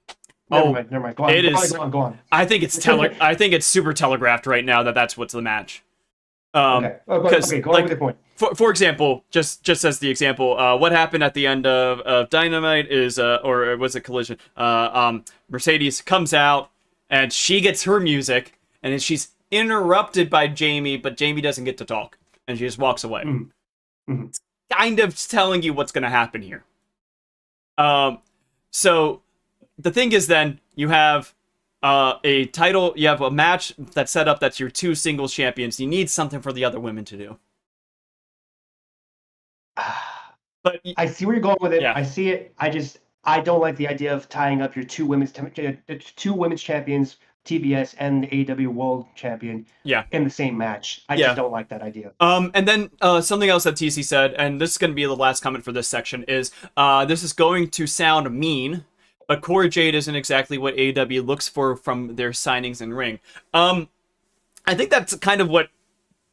Never Oh, mind. Never mind. Go on. it Go on. is. Go on. Go on. I think it's super telegraphed right now that that's what's the match. Okay. Because Okay. Go on with your point. for example, just as the example, what happened at the end of Dynamite is or was it Collision? Mercedes comes out and she gets her music, and then she's interrupted by Jamie, but Jamie doesn't get to talk, and she just walks away. Mm-hmm. Kind of telling you what's going to happen here. So the thing is, then you have a title, you have a match that's set up that's your two singles champions. You need something for the other women to do. But I see where you're going with it. Yeah. I see it. I don't like the idea of tying up your two women's champions, TBS and the AEW World Champion, in the same match. I just don't like that idea. And then something else that TC said, and this is going to be the last comment for this section, is this is going to sound mean, but Cora Jade isn't exactly what AEW looks for from their signings in ring. I think that's kind of what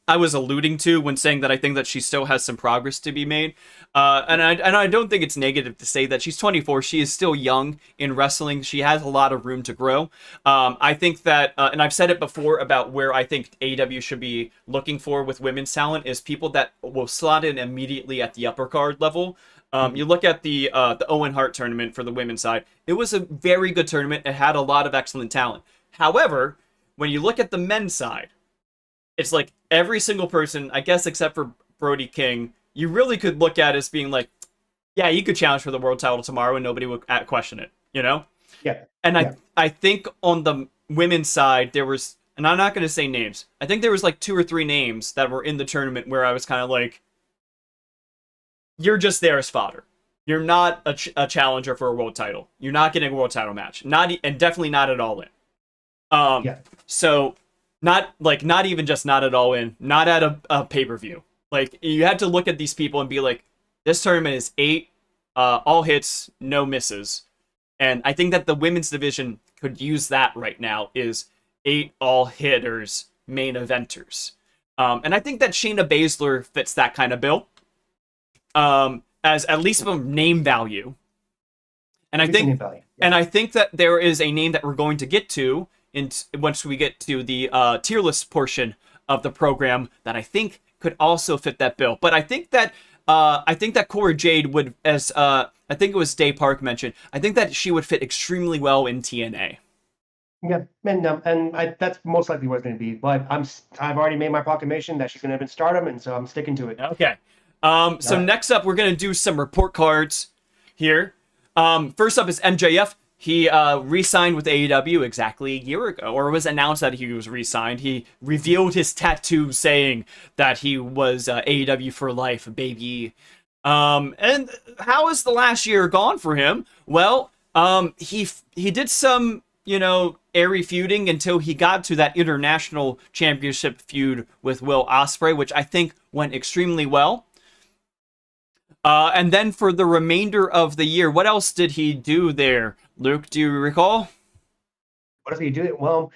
I was alluding to when saying that I think that she still has some progress to be made. And I don't think it's negative to say that she's 24. She is still young in wrestling. She has a lot of room to grow. I think that, and I've said it before about where I think AEW should be looking for with women's talent is people that will slot in immediately at the upper card level. You look at the Owen Hart tournament for the women's side. It was a very good tournament. It had a lot of excellent talent. However, when you look at the men's side, it's like every single person, I guess, except for Brody King, you really could look at as being like, yeah, you could challenge for the world title tomorrow and nobody would question it, you know? Yeah. And I think on the women's side, there was, and I'm not going to say names, I think there was like 2 or 3 names that were in the tournament where I was kind of like, you're just there as fodder. You're not a challenger for a world title. You're not getting a world title match. And definitely not at All In. So... Not even just not at All In, not at a pay-per-view. Like, you had to look at these people and be like, this tournament is 8 all hits, no misses. And I think that the women's division could use that right now, is 8 all hitters, main eventers. And I think that Shayna Baszler fits that kind of bill, as at least from name value. And I think that there is a name that we're going to get to once we get to the tier list portion of the program that I think could also fit that bill. But I think that Cora Jade would, as I think it was Day Park mentioned, I think that she would fit extremely well in TNA. Yeah, and that's most likely what it's going to be. But I've already made my proclamation that she's going to have in Stardom, and so I'm sticking to it. Okay. So next up, we're going to do some report cards here. First up is MJF. He re-signed with AEW exactly a year ago, or it was announced that he was re-signed. He revealed his tattoo saying that he was AEW for life, baby. And how has the last year gone for him? Well, he did some, airy feuding until he got to that international championship feud with Will Ospreay, which I think went extremely well. And then for the remainder of the year, what else did he do there? Luke, do you recall? What else did he do? Well,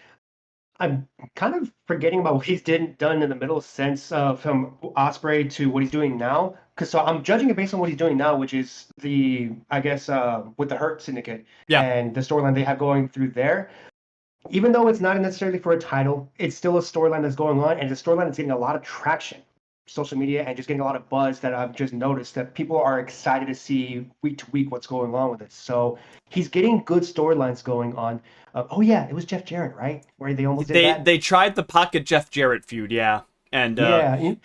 I'm kind of forgetting about what he's done in the middle sense from Ospreay to what he's doing now. Because I'm judging it based on what he's doing now, which is with the Hurt Syndicate and the storyline they have going through there. Even though it's not necessarily for a title, it's still a storyline that's going on, and it's a storyline that's getting a lot of traction. Social media and just getting a lot of buzz that I've just noticed that people are excited to see week to week what's going on with it. So he's getting good storylines going on. It was Jeff Jarrett, right? Where they almost did that. They tried the pocket Jeff Jarrett feud, and I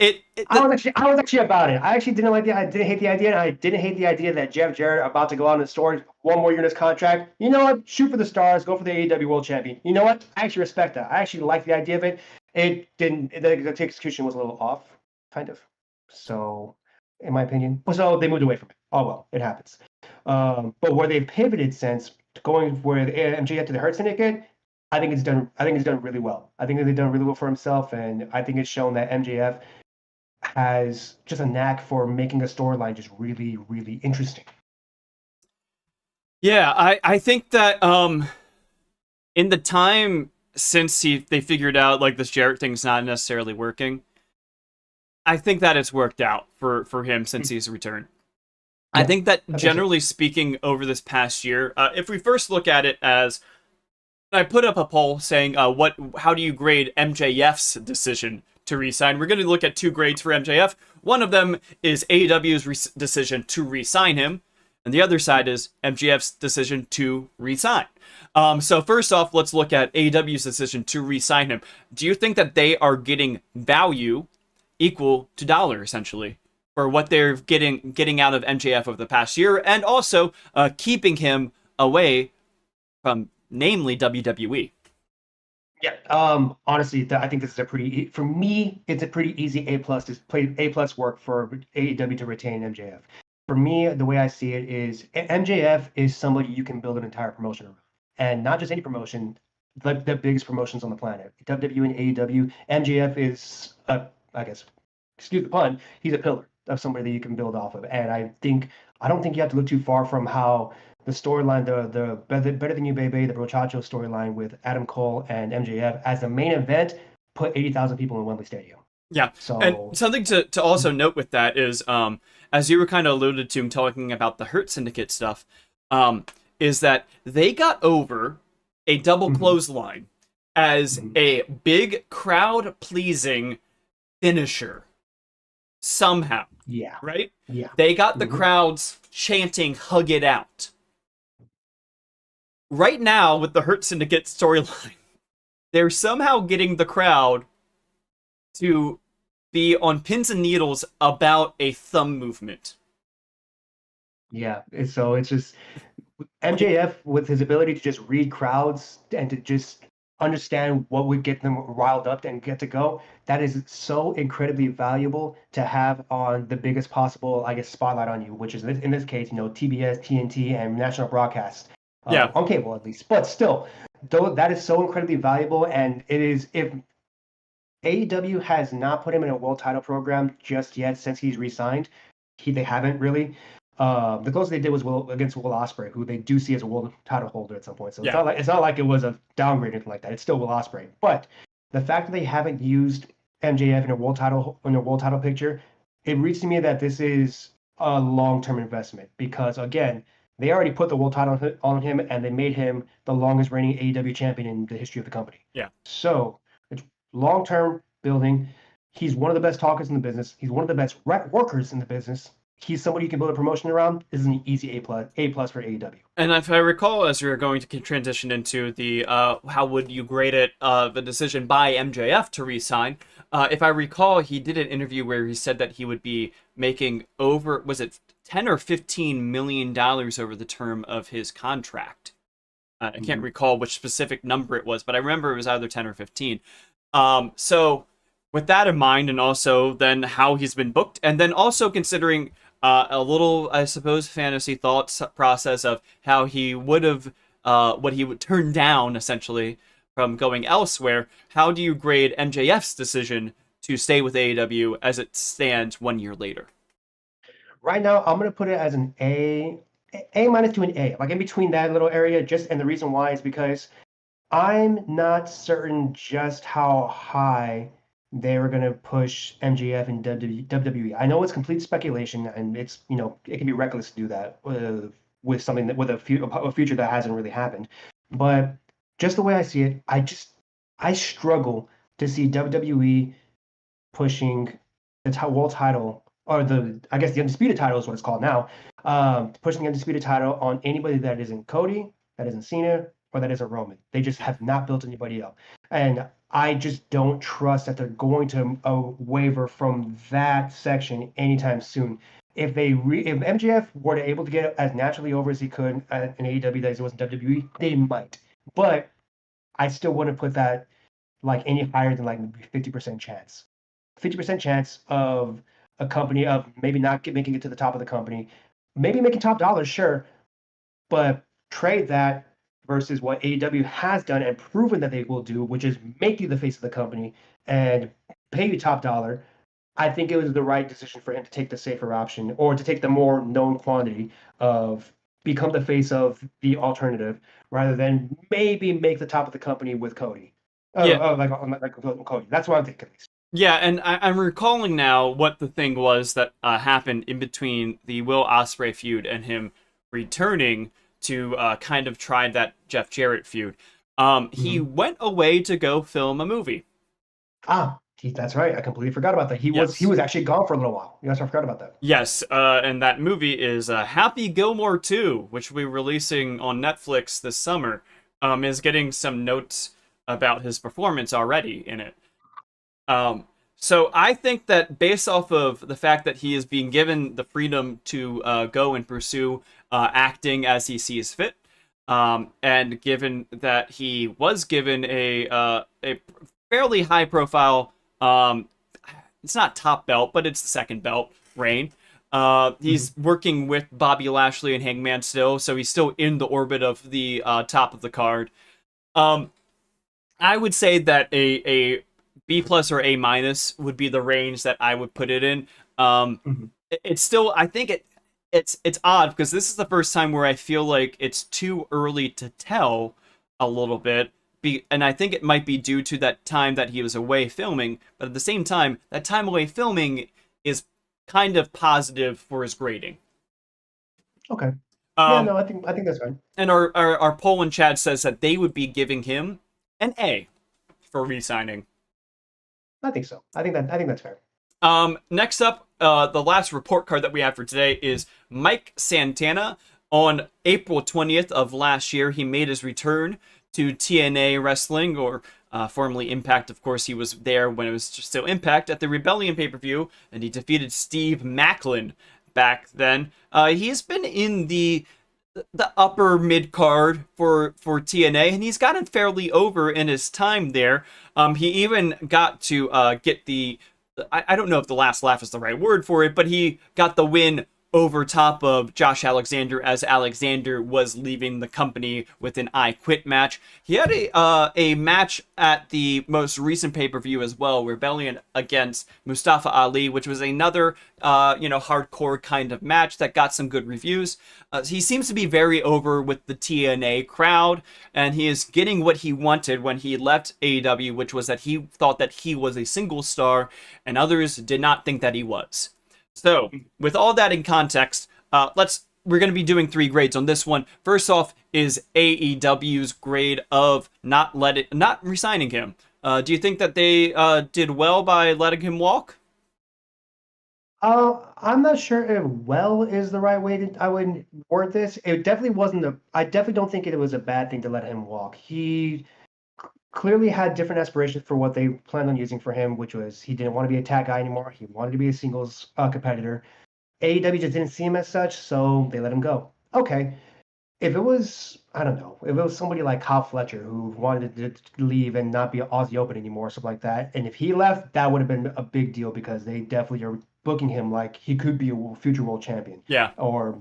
was actually about it. I actually didn't hate the idea, and I didn't hate the idea that Jeff Jarrett about to go out in the story, 1 more year in his contract. You know what? Shoot for the stars. Go for the AEW World Champion. You know what? I actually respect that. I actually like the idea of it. It didn't. The execution was a little off. Kind of. So, in my opinion. So they moved away from it. Oh, well, it happens. But where they've pivoted since going where MJF to the Hurt Syndicate, I think it's done really well. I think they've done really well for himself, and I think it's shown that MJF has just a knack for making a storyline just really, really interesting. Yeah, I think that in the time since they figured out like this Jarrett thing's not necessarily working, I think that it's worked out for him since he's returned. I Yeah, think that I think so. generally speaking, over this past year, if we first look at it as I put up a poll saying, how do you grade MJF's decision to resign? We're going to look at two grades for MJF. One of them is AEW's decision to resign him, and the other side is MJF's decision to resign. So first off, let's look at AEW's decision to resign him. Do you think that they are getting value equal to dollar, essentially, for what they're getting out of MJF over the past year, and also keeping him away from, namely, WWE? Yeah. Honestly, I think this is a for me, it's a pretty easy A plus to play A plus work for AEW to retain MJF. For me, the way I see it is MJF is somebody you can build an entire promotion around, and not just any promotion, the biggest promotions on the planet. WWE and AEW. MJF is I guess, excuse the pun, he's a pillar of somebody that you can build off of. And I don't think you have to look too far from how the storyline, the Better Than You Baby, the Brochacho storyline with Adam Cole and MJF as the main event put 80,000 people in Wembley Stadium. Yeah, and So something to also note with that is, as you were kind of alluded to talking about the Hurt Syndicate stuff, is that they got over a double clothesline as a big crowd pleasing finisher somehow. Yeah. Right? Yeah. They got the crowds chanting "Hug It Out." Right now, with the Hurt Syndicate storyline, they're somehow getting the crowd to be on pins and needles about a thumb movement. Yeah. So it's just MJF with his ability to just read crowds and to just understand what would get them riled up and get to go. That is so incredibly valuable to have on the biggest possible, I guess, spotlight on you, which is in this case, TBS, TNT, and national broadcast Yeah. on cable at least. But still, though that is so incredibly valuable, and it is if AEW has not put him in a world title program just yet since he's re-signed. They haven't really. The closest they did was against Will Ospreay, who they do see as a world title holder at some point. So Yeah. it's not like it was a downgrade or anything like that. It's still Will Ospreay. But the fact that they haven't used MJF in a world title picture, it reads to me that this is a long-term investment because again, they already put the world title on him and they made him the longest reigning AEW champion in the history of the company. Yeah. So it's long-term building. He's one of the best talkers in the business. He's one of the best workers in the business. He's somebody you can build a promotion around. This is an easy A plus for AEW. And if I recall, as we were going to transition into the how would you grade it, the decision by MJF to resign, if I recall, he did an interview where he said that he would be making over, was it 10 or 15 million dollars over the term of his contract. I can't recall which specific number it was, but I remember it was either 10 or 15. So with that in mind, and also then how he's been booked, and then also considering a little, I suppose, fantasy thoughts process of how he would have, what he would turn down, essentially, from going elsewhere, how do you grade MJF's decision to stay with AEW as it stands 1 year later? Right now, I'm going to put it as an A minus to an A, like in between that little area. And the reason why is because I'm not certain just how high they were going to push MJF and WWE. I know it's complete speculation, and it's it can be reckless to do that with something with a future that hasn't really happened. But just the way I see it, I struggle to see WWE pushing the world title or I guess the undisputed title is what it's called now, pushing the undisputed title on anybody that isn't Cody, that isn't Cena, or that isn't Roman. They just have not built anybody up, and I just don't trust that they're going to waver from that section anytime soon. If MJF were to able to get as naturally over as he could in AEW as it was in WWE, they might. But I still wouldn't put that like any higher than like maybe 50% chance. 50% chance of a company of maybe not making it to the top of the company, maybe making top dollars, sure, but trade that versus what AEW has done and proven that they will do, which is make you the face of the company and pay you top dollar. I think it was the right decision for him to take the safer option or to take the more known quantity of become the face of the alternative rather than maybe make the top of the company with Cody. Yeah. Like Cody. That's what I'm thinking. Yeah, and I'm recalling now what the thing was that happened in between the Will Ospreay feud and him returning to kind of try that Jeff Jarrett feud. He Hmm. went away to go film a movie. That's right. I completely forgot about that. He Yes. was actually gone for a little while. Yes, I forgot about that. Yes, and that movie is Happy Gilmore 2, which we're releasing on Netflix this summer, is getting some notes about his performance already in it. Um, so I think that based off of the fact that he is being given the freedom to go and pursue acting as he sees fit, and given that he was given a fairly high profile, it's not top belt, but it's the second belt reign. Hmm. He's working with Bobby Lashley and Hangman still, so he's still in the orbit of the top of the card. Um, I would say that a B plus or A minus would be the range that I would put it in. Um, Hmm. it's still, I think it's odd because this is the first time where I feel like it's too early to tell a little bit. And I think it might be due to that time that he was away filming, but at the same time, that time away filming is kind of positive for his grading. Okay. Yeah, Um, no, I think that's fine. and our poll in chat says that they would be giving him an A for re-signing. I think so. I think that's fair. Next up, the last report card that we have for today is Mike Santana. On April 20th of last year, he made his return to TNA Wrestling, or formerly Impact. Of course, he was there when it was still Impact at the Rebellion pay-per-view, and he defeated Steve Macklin back then. He's been in the upper mid card for TNA, and he's gotten fairly over in his time there. He even got to get the I don't know if the last laugh is the right word for it, but he got the win over top of Josh Alexander as Alexander was leaving the company with an I Quit match. He had a match at the most recent pay per view as well, Rebellion against Mustafa Ali, which was another hardcore kind of match that got some good reviews. He seems to be very over with the TNA crowd, and he is getting what he wanted when he left AEW, which was that he thought that he was a single star, and others did not think that he was. So, with all that in context, we're going to be doing three grades on this one. First off is AEW's grade of not resigning him. Do you think that they did well by letting him walk? I'm not sure if well is the right way to I would word this. It definitely wasn't a I definitely don't think it was a bad thing to let him walk. He clearly had different aspirations for what they planned on using for him, which was he didn't want to be a tag guy anymore. He wanted to be a singles competitor. AEW just didn't see him as such, so they let him go. Okay. If it was, I don't know, if it was somebody like Kyle Fletcher who wanted to leave and not be Aussie Open anymore, something like that, and if he left, that would have been a big deal because they definitely are booking him like he could be a future world champion Yeah, or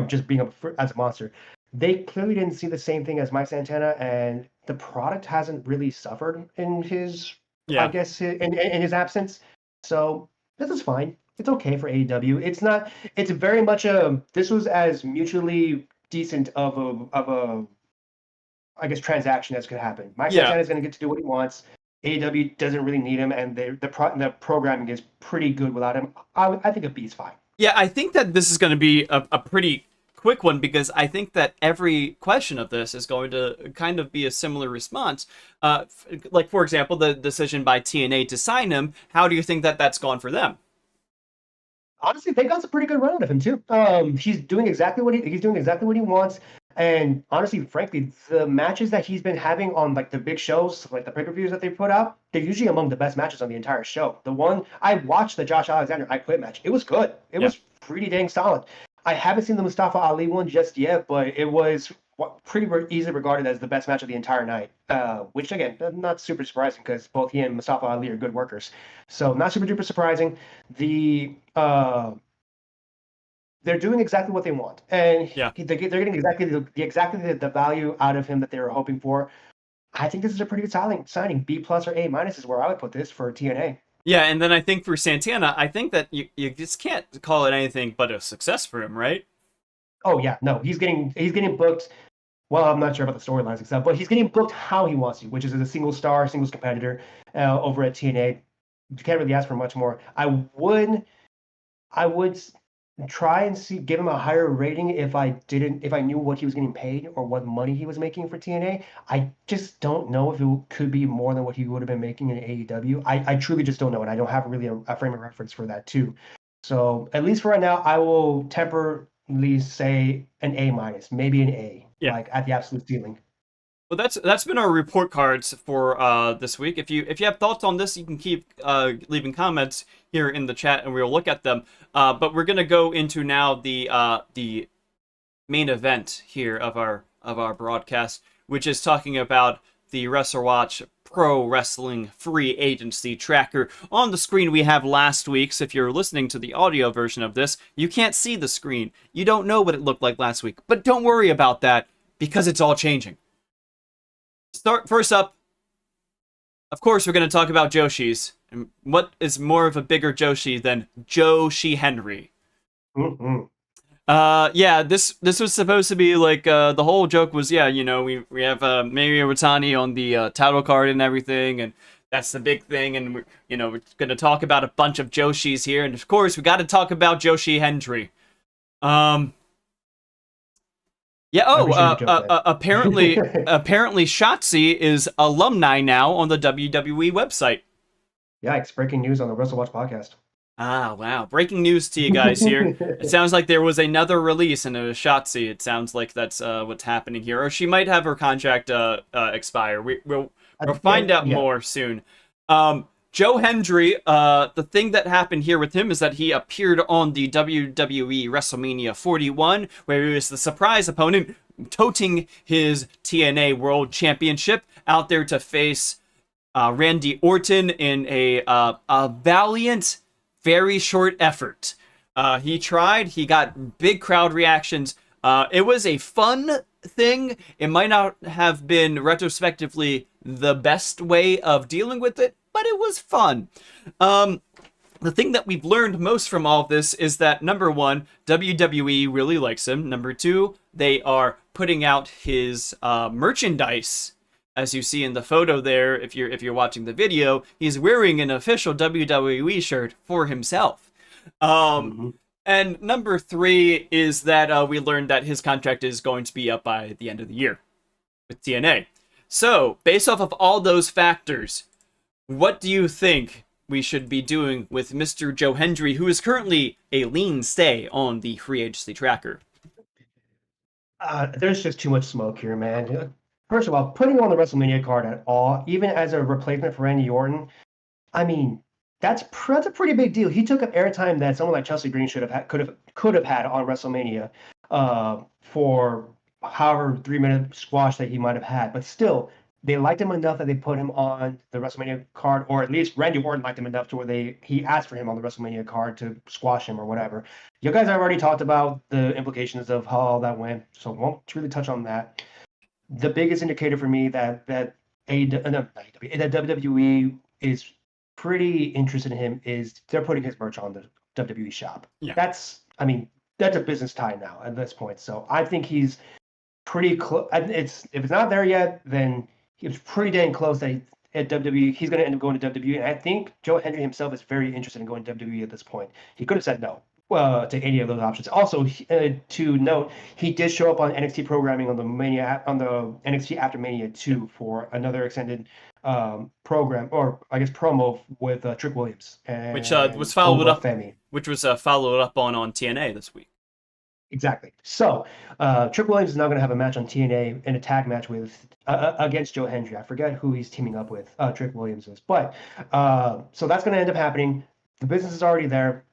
just being as a monster. They clearly didn't see the same thing as Mike Santana, and the product hasn't really suffered in his, I yeah. guess, in his absence. So this is fine. It's okay for AEW. It's not. It's very much a. This was as mutually decent of a I guess transaction as could happen. Mike Yeah. Santana is going to get to do what he wants. AEW doesn't really need him, and the programming is pretty good without him. I think a B is fine. Yeah, I think that this is going to be a pretty quick one because I think that every question of this is going to kind of be a similar response. Like, for example, the decision by TNA to sign him. How do you think that that's gone for them? Honestly, they got some pretty good run out of him too. He's doing exactly what he's doing exactly what he wants. And honestly, frankly, the matches that he's been having on like the big shows, like the pay-per-views that they put out, they're usually among the best matches on the entire show. The one I watched the Josh Alexander I Quit match. It was good. It Yeah. was pretty dang solid. I haven't seen the Mustafa Ali one just yet, but it was pretty easily regarded as the best match of the entire night. Which again, not super surprising because both he and Mustafa Ali are good workers. So not super duper surprising. The they're doing exactly what they want, and Yeah. they're getting exactly the value out of him that they were hoping for. I think this is a pretty good signing. B plus or A minus is where I would put this for TNA. Yeah, and then I think for Santana, I think that you just can't call it anything but a success for him, right? Oh yeah, no, he's getting booked. Well, I'm not sure about the storylines and stuff, but he's getting booked how he wants to, which is as a single star, singles competitor over at TNA. you can't really ask for much more. I would try and give him a higher rating if I knew what he was getting paid or what money he was making for TNA. I just don't know if it could be more than what he would have been making in AEW. I truly just don't know, and I don't have really a frame of reference for that too. So at least for right now, I will temporarily say an A minus, maybe an A, Yeah. like at the absolute ceiling. Well, that's been our report cards for this week. If you have thoughts on this, you can keep leaving comments here in the chat, and we'll look at them. But we're gonna go into now the main event here of our broadcast, which is talking about the WrestleWatch Pro Wrestling Free Agency Tracker. On the screen we have last week's. If you're listening to the audio version of this, you can't see the screen. You don't know what it looked like last week. But don't worry about that, because it's all changing. First up, of course, we're going to talk about joshis. And what is more of a bigger joshi than Joe Hendry? Mm-hmm. Yeah, this was supposed to be like the whole joke was, yeah, you know, we have Mayu Iwatani on the title card and everything, and that's the big thing, and we're going to talk about a bunch of joshis here, and of course we got to talk about Joe Hendry. Yeah. Apparently Shotzi is alumni now on the WWE website. Yikes! Breaking news on the WrestleWatch podcast. Ah, wow. Breaking news to you guys here. It sounds like there was another release and it was Shotzi. It sounds like that's what's happening here. Or she might have her contract expire. We'll find out more soon. Joe Hendry, the thing that happened here with him is that he appeared on the WWE WrestleMania 41, where he was the surprise opponent, toting his TNA World Championship out there to face Randy Orton in a valiant, very short effort. He tried. He got big crowd reactions. It was a fun thing. It might not have been retrospectively the best way of dealing with it, but it was fun. The thing that we've learned most from all of this is that, number one, WWE really likes him. Number two, they are putting out his merchandise. As you see in the photo there, if you're watching the video, he's wearing an official WWE shirt for himself. And number three is that we learned that his contract is going to be up by the end of the year with TNA. So, based off of all those factors, what do you think we should be doing with Mr. Joe Hendry, who is currently a lean stay on the free agency tracker? There's just too much smoke here, man. First of all, putting on the WrestleMania card at all, even as a replacement for Randy Orton, I mean, that's a pretty big deal. He took up airtime that someone like Chelsea Green could have had on WrestleMania for however 3-minute squash that he might have had. But still, they liked him enough that they put him on the WrestleMania card, or at least Randy Orton liked him enough to where he asked for him on the WrestleMania card to squash him or whatever. You guys have already talked about the implications of how all that went, so won't really touch on that. The biggest indicator for me that WWE is pretty interested in him is they're putting his merch on the WWE shop. Yeah. That's a business tie now at this point. So I think he's pretty close. If it's not there yet, then he was pretty dang close that at WWE he's going to end up going to WWE. And I think Joe Hendry himself is very interested in going to WWE at this point. He could have said no to any of those options. Also, to note, he did show up on NXT programming on the NXT After Mania 2 for another extended program, or I guess promo with Trick Williams, which was followed up Femi. Which was followed up on TNA this week. Exactly. So Trick Williams is now going to have a match on TNA in a tag match with against Joe Hendry. I forget who he's teaming up with. Trick Williams is, but so that's going to end up happening. The business is already there.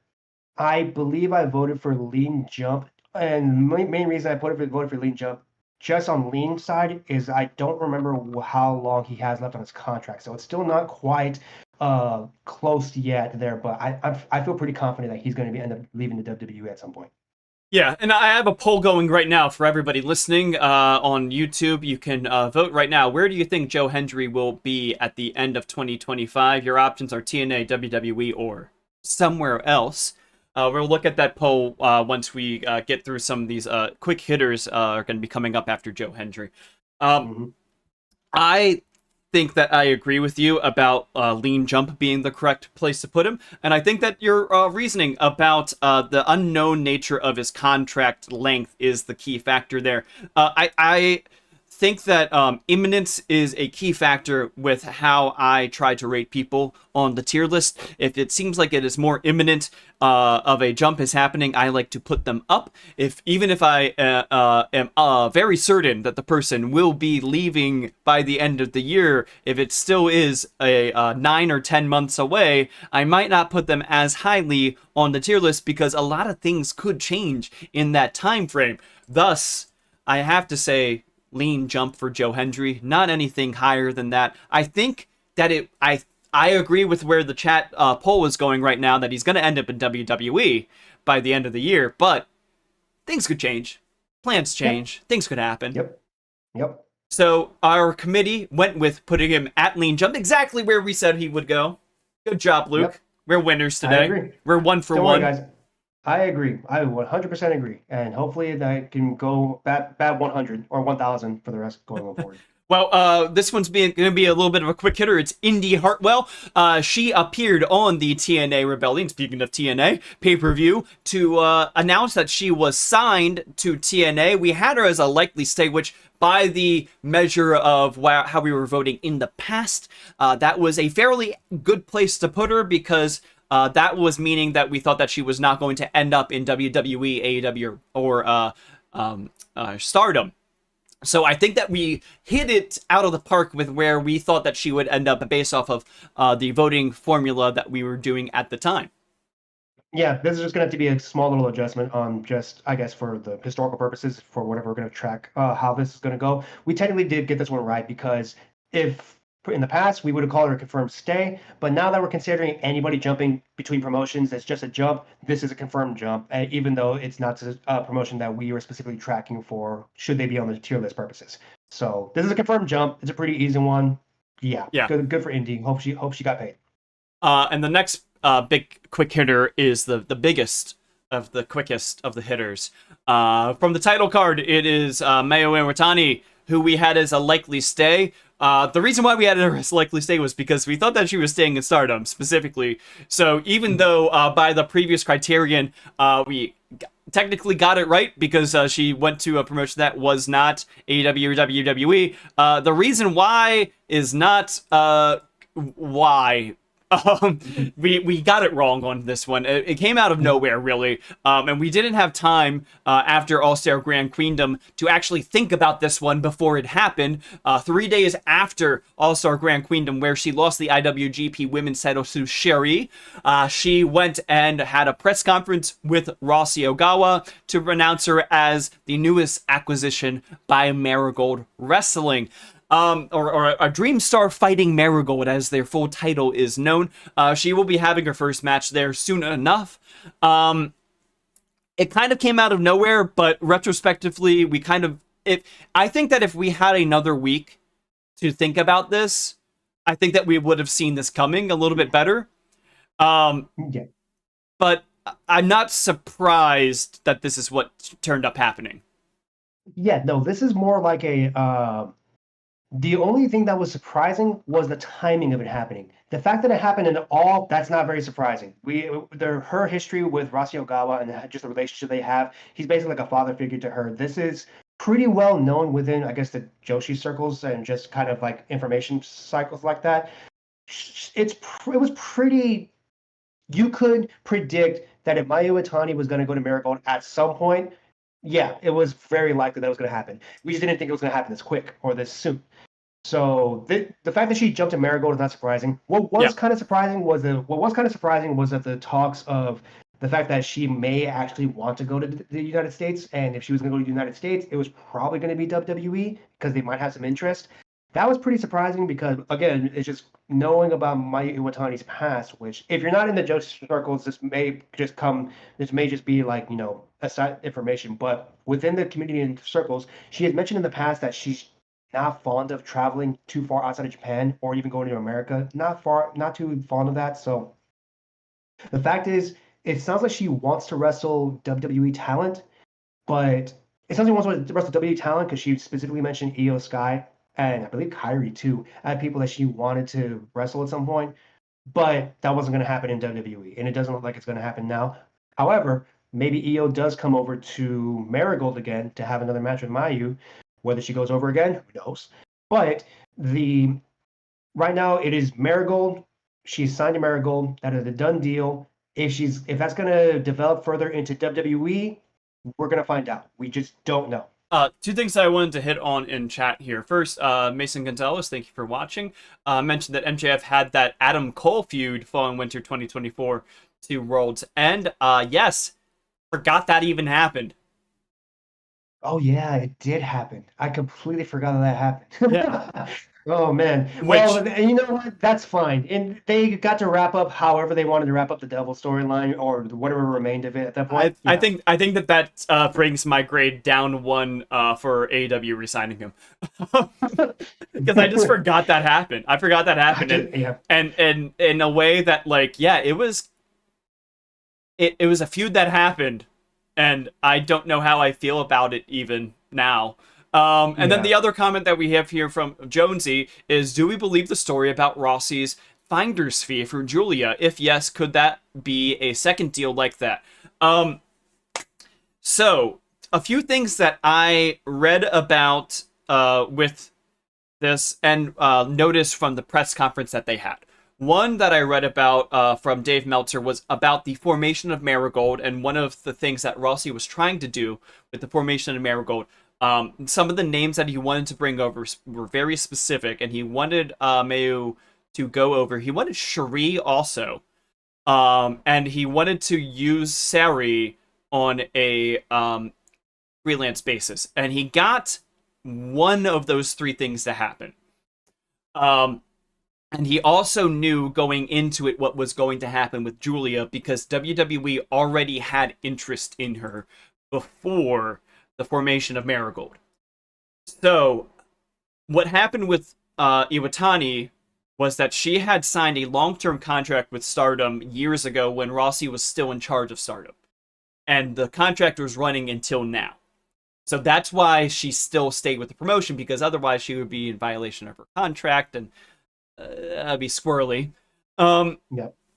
I believe I voted for Lean Jump, and main reason I voted for Lean Jump just on Lean side is I don't remember how long he has left on his contract, so it's still not quite close yet there. But I feel pretty confident that he's going to end up leaving the WWE at some point. Yeah, and I have a poll going right now for everybody listening on YouTube. You can vote right now. Where do you think Joe Hendry will be at the end of 2025? Your options are TNA, WWE, or somewhere else. We'll look at that poll once we get through some of these quick hitters are going to be coming up after Joe Hendry. I think that I agree with you about lean jump being the correct place to put him, and I think that your reasoning about the unknown nature of his contract length is the key factor there. I think that imminence is a key factor with how I try to rate people on the tier list. If it seems like it is more imminent of a jump is happening, I like to put them up. Even if I am very certain that the person will be leaving by the end of the year, if it still is a 9 or 10 months away, I might not put them as highly on the tier list because a lot of things could change in that time frame. Thus, I have to say lean jump for Joe Hendry, not anything higher than that. I think that I agree with where the chat poll is going right now, that he's going to end up in WWE by the end of the year, but things could change. Plans change. Yep. Things could happen. Yep. So our committee went with putting him at lean jump, exactly where we said he would go. Good job, Luke. Yep. We're winners today. I agree. We're 1 for 1. Worry, guys. I agree. I 100% agree. And hopefully I can go bat 100 or 1,000 for the rest going forward. Well, this one's going to be a little bit of a quick hitter. It's Indi Hartwell. She appeared on the TNA Rebellion, speaking of TNA, pay-per-view, to announce that she was signed to TNA. We had her as a likely stay, which by the measure of how we were voting in the past, that was a fairly good place to put her because that was meaning that we thought that she was not going to end up in WWE, AEW, or Stardom. So I think that we hit it out of the park with where we thought that she would end up based off of the voting formula that we were doing at the time. Yeah, this is just going to have to be a small little adjustment on just, I guess, for the historical purposes, for whatever we're going to track how this is going to go. We technically did get this one right because if in the past we would have called her a confirmed stay, but now that we're considering anybody jumping between promotions as just a jump, this is a confirmed jump, even though it's not a promotion that we were specifically tracking for should they be on the tier list purposes. So this is a confirmed jump. It's a pretty easy one. Yeah. Good for Indi. Hope she got paid. And the next big quick hitter is the biggest of the quickest of the hitters. From the title card, it is Mayu Iwatani, who we had as a likely stay. The reason why we had her as likely stay was because we thought that she was staying in Stardom specifically. So even though by the previous criterion, we technically got it right because she went to a promotion that was not AEW or WWE, the reason why is not why. We got it wrong on this one. It came out of nowhere, really, and we didn't have time after All-Star Grand Queendom to actually think about this one before it happened. 3 days after All-Star Grand Queendom, where she lost the IWGP Women's title to Sherry, she went and had a press conference with Rossy Ogawa to announce her as the newest acquisition by Marigold Wrestling. Or a Dream Star Fighting Marigold, as their full title is known. She will be having her first match there soon enough. It kind of came out of nowhere, but retrospectively, I think that if we had another week to think about this, I think that we would have seen this coming a little bit better. But I'm not surprised that this is what turned up happening. Yeah, no, this is more like the only thing that was surprising was the timing of it happening. The fact that it happened in all, that's not very surprising. Her history with Rossy Ogawa and just the relationship they have, he's basically like a father figure to her. This is pretty well known within, I guess, the joshi circles and just kind of like information cycles like that. It was pretty, you could predict that if Mayu Iwatani was going to go to Marigold at some point, yeah, it was very likely that was going to happen. We just didn't think it was going to happen this quick or this soon. So the fact that she jumped to Marigold is not surprising. What was kind of surprising was that the talks of the fact that she may actually want to go to the United States, and if she was going to go to the United States, it was probably going to be WWE because they might have some interest. That was pretty surprising because, again, it's just knowing about Mayu Iwatani's past, which if you're not in the joshi circles, this may just be like, aside information. But within the community and circles, she has mentioned in the past that she's not fond of traveling too far outside of Japan or even going to America. Not too fond of that. So the fact is, it sounds like she wants to wrestle WWE talent, but it sounds like she wants to wrestle WWE talent because she specifically mentioned Io Sky and I believe Kyrie too, at people that she wanted to wrestle at some point, but that wasn't going to happen in WWE, and it doesn't look like it's going to happen now. However, maybe Io does come over to Marigold again to have another match with Mayu. Whether she goes over again, who knows? But the right now it is Marigold. She's signed to Marigold. That is a done deal. If that's going to develop further into WWE, we're going to find out. We just don't know. Two things that I wanted to hit on in chat here. First, Mason Gonzalez, thank you for watching. Mentioned that MJF had that Adam Cole feud fall in winter 2024 to Worlds End. Yes, forgot that even happened. Oh yeah, it did happen. I completely forgot that happened. Yeah. Oh man. Well, you know what? That's fine. And they got to wrap up however they wanted to wrap up the Devil storyline or whatever remained of it at that point. I think that brings my grade down one for AEW resigning him because I just forgot that happened. I forgot that happened, and in a way that it was a feud that happened, and I don't know how I feel about it even now. And then the other comment that we have here from Jonesy is, do we believe the story about Rossi's finder's fee for Julia? If yes, could that be a second deal like that? So, a few things that I read about with this and noticed from the press conference that they had. One that I read about from Dave Meltzer was about the formation of Marigold, and one of the things that Rossi was trying to do with the formation of Marigold. Some of the names that he wanted to bring over were very specific, and he wanted Mayu to go over. He wanted Cherie also, and he wanted to use Sari on a freelance basis, and he got one of those three things to happen. And he also knew going into it what was going to happen with Julia, because WWE already had interest in her before the formation of Marigold. So, what happened with Iwatani was that she had signed a long-term contract with Stardom years ago when Rossi was still in charge of Stardom. And the contract was running until now. So that's why she still stayed with the promotion, because otherwise she would be in violation of her contract, and that'd be squirrely.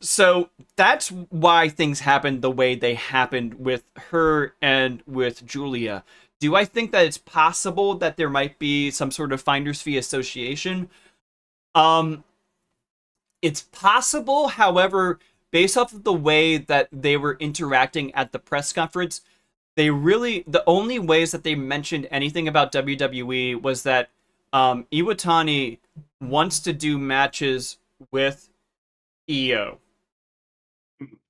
So that's why things happened the way they happened with her and with Julia. Do I think that it's possible that there might be some sort of finder's fee association? It's possible. However, based off of the way that they were interacting at the press conference, the only ways that they mentioned anything about WWE was that Iwatani wants to do matches with Io,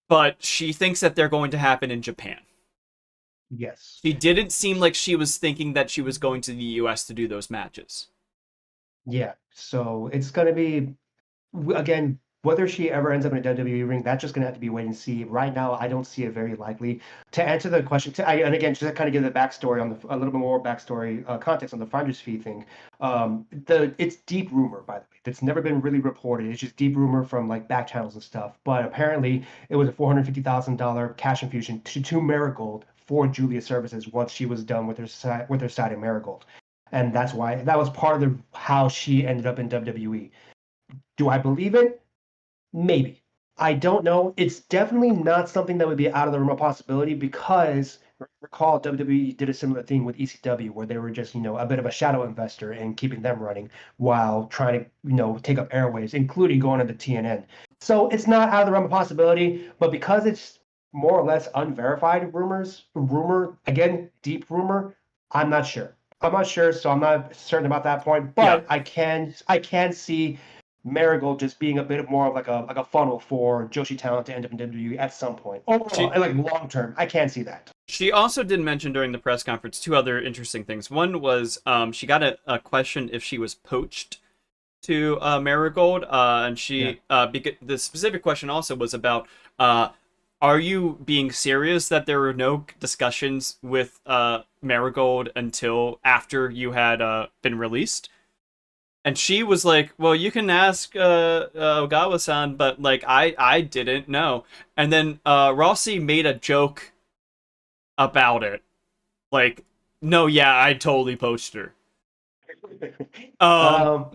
but she thinks that they're going to happen in Japan. Yes. She didn't seem like she was thinking that she was going to the US to do those matches. Yeah. So it's going to be, again, whether she ever ends up in a WWE ring, that's just going to have to be wait and see. Right now, I don't see it very likely. To answer the question, and again, just to kind of give the backstory on a little bit more backstory context on the finder's fee thing. It's deep rumor, by the way. That's never been really reported. It's just deep rumor from like back channels and stuff. But apparently, it was a $450,000 cash infusion to Marigold for Julia's services once she was done with her side in Marigold, and that's why that was part of how she ended up in WWE. Do I believe it? Maybe. I don't know. It's definitely not something that would be out of the realm of possibility, because recall WWE did a similar thing with ECW where they were just, a bit of a shadow investor and keeping them running while trying to, take up airwaves, including going into TNN. So it's not out of the realm of possibility, but because it's more or less unverified rumor, again, deep rumor, I'm not sure. So I'm not certain about that point, but yeah. I can see Marigold just being a bit more of like a funnel for Joshi talent to end up in WWE at some point. Overall, like long term, I can see that. She also did mention during the press conference two other interesting things. One was she got a question if she was poached to Marigold, and she the specific question also was about are you being serious that there were no discussions with Marigold until after you had been released? And she was like, well, you can ask Ogawa-san, but like I didn't know. And then Rossi made a joke about it. Like, no, yeah, I totally poached her. Um,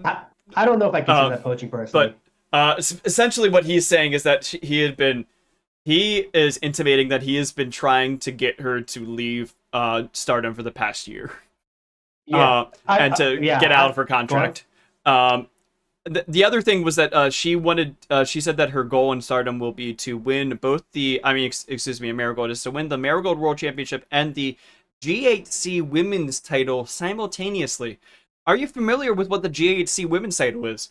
I don't know if I consider um, that poaching personally. but essentially, what he's saying is that he is intimating that he has been trying to get her to leave Stardom for the past year, Yeah, and to get out of her go on. contract. The other thing was that she said that her goal in Stardom will be to win both excuse me, Marigold is to win the Marigold World Championship and the GHC Women's title simultaneously. Are you familiar with what the GHC Women's title is?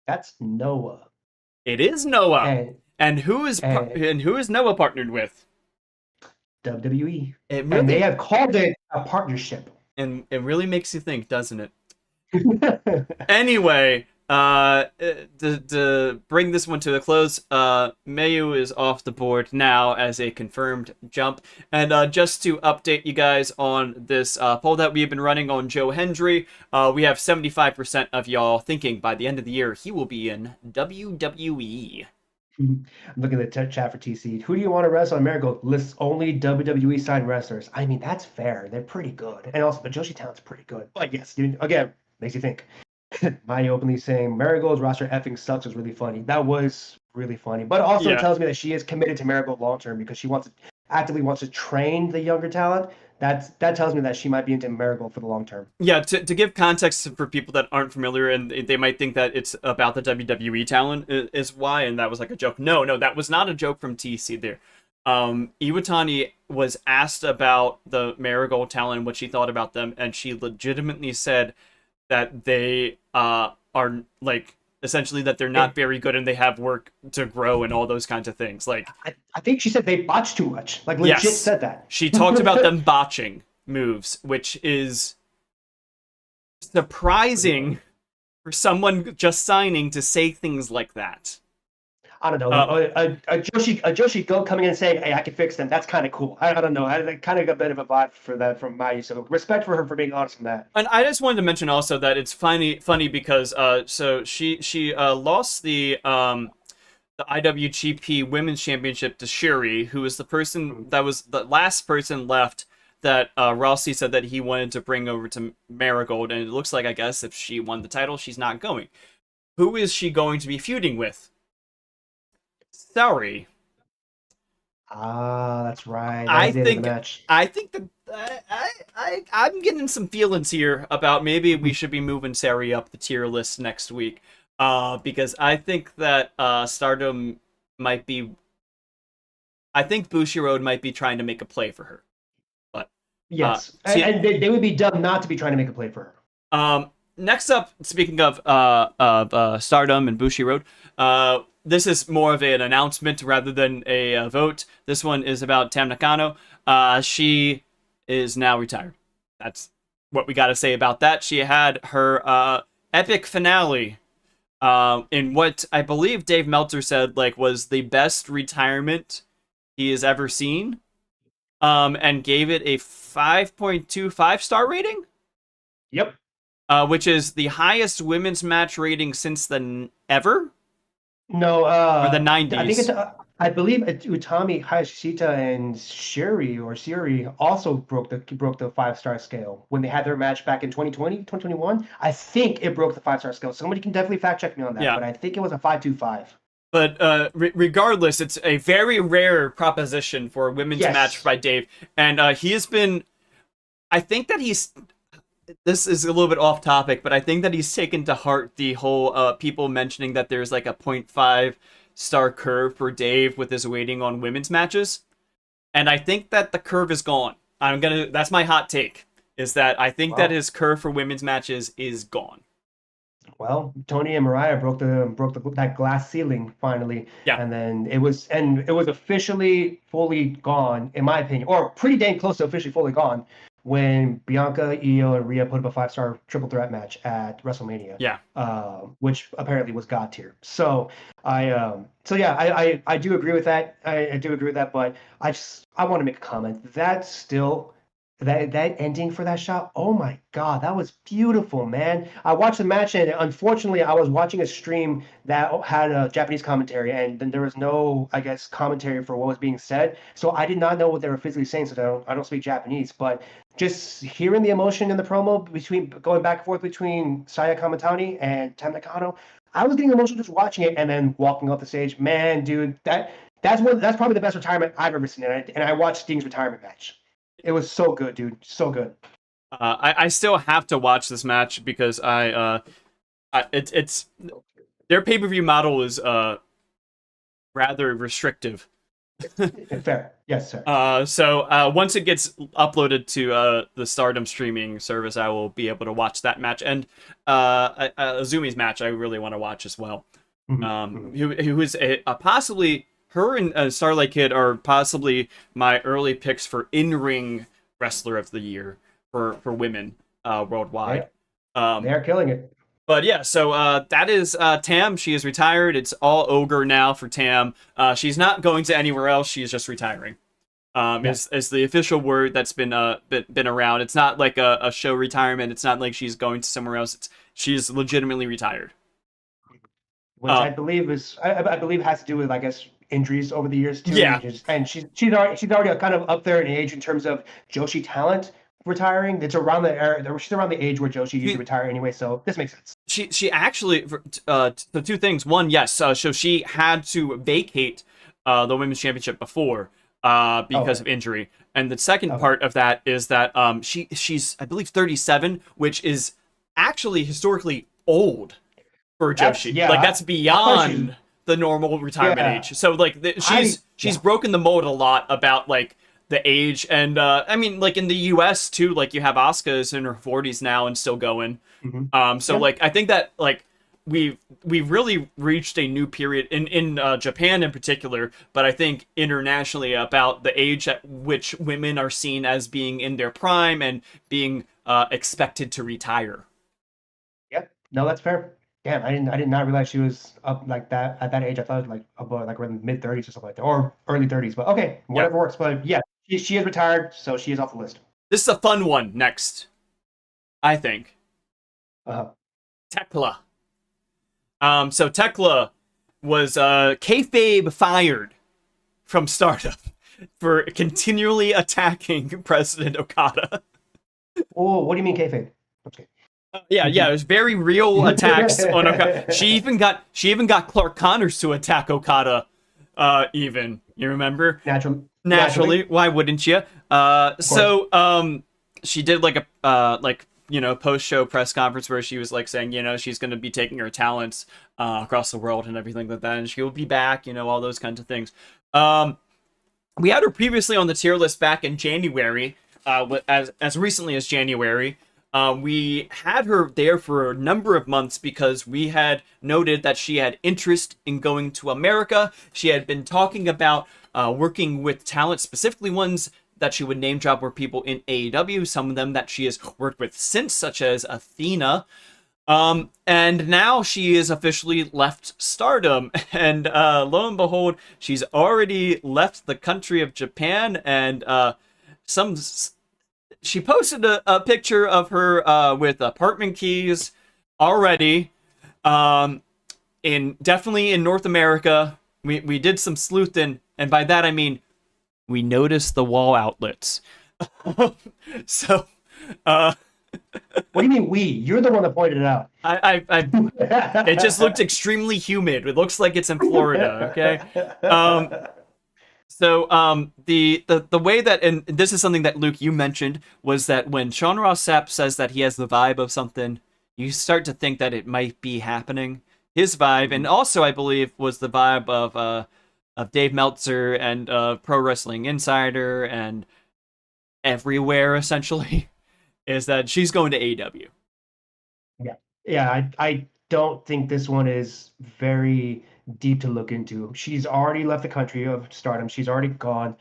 That's Noah, It is Noah. and And and who is Noah partnered with? WWE, It and they really have called it a partnership. and it really makes you think, doesn't it? Anyway, to bring this one to a close, Mayu is off the board now as a confirmed jump. And just to update you guys on this poll that we've been running on Joe Hendry, we have 75% of y'all thinking by the end of the year he will be in WWE. I'm looking at the chat for TC. Who do you want to wrestle on Marigold? Lists only WWE signed wrestlers. I mean, that's fair. They're pretty good. And also, the Joshi talent's pretty good. But yes, again, makes you think. Maya openly saying Marigold's roster effing sucks was really funny. That was really funny. But also it Yeah. tells me that she is committed to Marigold long term because she actively wants to train the younger talent. That tells me that she might be into Marigold for the long term. Yeah, to give context for people that aren't familiar and they might think that it's about the WWE talent is why, and that was like a joke. No, that was not a joke from TC there. Iwatani was asked about the Marigold talent and what she thought about them, and she legitimately said that they are like essentially that they're not very good and they have work to grow and all those kinds of things. Like I think she said they botched too much. Like legit yes, said that. she talked about them botching moves, which is surprising for someone just signing to say things like that. I don't know. A Joshi Go coming in and saying, "Hey, I can fix them." That's kind of cool. I don't know. I kind of got a bit of a vibe for that from Mayu. So respect for her for being honest on that. And I just wanted to mention also that it's funny because so she lost the IWGP Women's Championship to Shuri, who was the last person left that Rossi said that he wanted to bring over to Marigold, and it looks like, I guess, if she won the title, she's not going. Who is she going to be feuding with? Sorry. Ah, that's right. That I was the end of the think match. I think that I'm getting some feelings here about maybe we should be moving Sari up the tier list next week. Because I think that Stardom might be. I think Bushiroad might be trying to make a play for her. But Yes, and they would be dumb not to be trying to make a play for her. Next up, speaking of Stardom and Bushiroad, this is more of an announcement rather than a vote. This one is about Tam Nakano. She is now retired. That's what we got to say about that. She had her epic finale in what I believe Dave Meltzer said was the best retirement he has ever seen, and gave it a 5.25 star rating. Yep. Which is the highest women's match rating since ever. No, or the 90s. I think it's. I believe Utami Hayashishita and Siri also broke the 5-star scale when they had their match back in 2020, 2021. I think it broke the 5-star scale. Somebody can definitely fact check me on that, but I think it was a 525. But regardless, it's a very rare proposition for a women's match by Dave, and he has been. I think that he's. This is a little bit off topic, but I think that he's taken to heart the whole people mentioning that there's like a 0.5 star curve for Dave with his waiting on women's matches. And I think that the curve is gone. That's my hot take, is that I think that his curve for women's matches is gone. Well, Tony and Mariah broke that glass ceiling finally. Yeah. And then it was officially fully gone, in my opinion, or pretty dang close to officially fully gone, when Bianca, Io, and Rhea put up a 5-star triple threat match at WrestleMania. Yeah. Which apparently was God tier. So I do agree with that. I do agree with that, but I want to make a comment. That still that ending for that shot, oh my God, that was beautiful, man. I watched the match, and unfortunately, I was watching a stream that had a Japanese commentary, and then there was no, I guess, commentary for what was being said. So I did not know what they were physically saying, so I don't speak Japanese. But just hearing the emotion in the promo between going back and forth between Saya Kamatani and Tam Nakano, I was getting emotional just watching it, and then walking off the stage. Man, dude, that's probably the best retirement I've ever seen, and I watched Sting's retirement match. It was so good, dude. So good. I still have to watch this match because it's their pay per view model is rather restrictive. Fair. Yes, sir. So once it gets uploaded to the Stardom streaming service, I will be able to watch that match and Azumi's match. I really want to watch as well. Who is possibly her and Starlight Kid are possibly my early picks for in-ring wrestler of the year for women worldwide. They're killing it. But yeah, so that is Tam. She is retired. It's all ogre now for Tam. She's not going to anywhere else. She's just retiring. Is the official word that's been around. It's not like a show retirement. It's not like she's going to somewhere else. She's legitimately retired. Which I believe has to do with, I guess, injuries over the years too. Yeah. And she's already kind of up there in age in terms of Joshi talent retiring. It's around the era. She's around the age where Joshi used to retire anyway, so this makes sense. She actually the two things. One, yes, so she had to vacate the women's championship before because of injury, and the second part of that is that she's I believe 37, which is actually historically old for Joshi. Like that's beyond the normal retirement age. So like she's broken the mold a lot about like the age, and I mean like in the US too, like you have Asuka's in her 40s now and still going. Like I think that like we've really reached a new period in Japan in particular, but I think internationally about the age at which women are seen as being in their prime and being expected to retire. Yep. No, that's fair. Damn, I did not realize she was up like that at that age. I thought it was like about like around mid-30s or something like that, or early 30s. But okay, whatever works. But yeah, she is retired, so she is off the list. This is a fun one next, I think. Thekla. So Thekla was kayfabe fired from Stardom for continually attacking President Okada. Oh, what do you mean kayfabe? Okay. Yeah, it was very real attacks on Okada. She even got Clark Connors to attack Okada. Even you remember? Naturally, why wouldn't you? She did like a post-show press conference where she was like saying, she's going to be taking her talents across the world and everything like that, and she will be back, all those kinds of things. We had her previously on the tier list back in January, as recently as January. We had her there for a number of months because we had noted that she had interest in going to America. She had been talking about working with talent, specifically ones that she would name drop were people in AEW, some of them that she has worked with since, such as Athena. And now she is officially left Stardom, and lo and behold, she's already left the country of Japan, and she posted a picture of her with apartment keys already, definitely in North America. We did some sleuthing, and by that I mean we noticed the wall outlets. So, what do you mean we? You're the one that pointed it out. It just looked extremely humid. It looks like it's in Florida. Okay. So the way that, and this is something that Luke you mentioned, was that when Sean Ross Sapp says that he has the vibe of something, you start to think that it might be happening. His vibe, and also I believe was the vibe of Dave Meltzer and Pro Wrestling Insider and everywhere essentially, is that she's going to AEW. Yeah. I don't think this one is very deep to look into. She's already left the country of Stardom. She's already gone.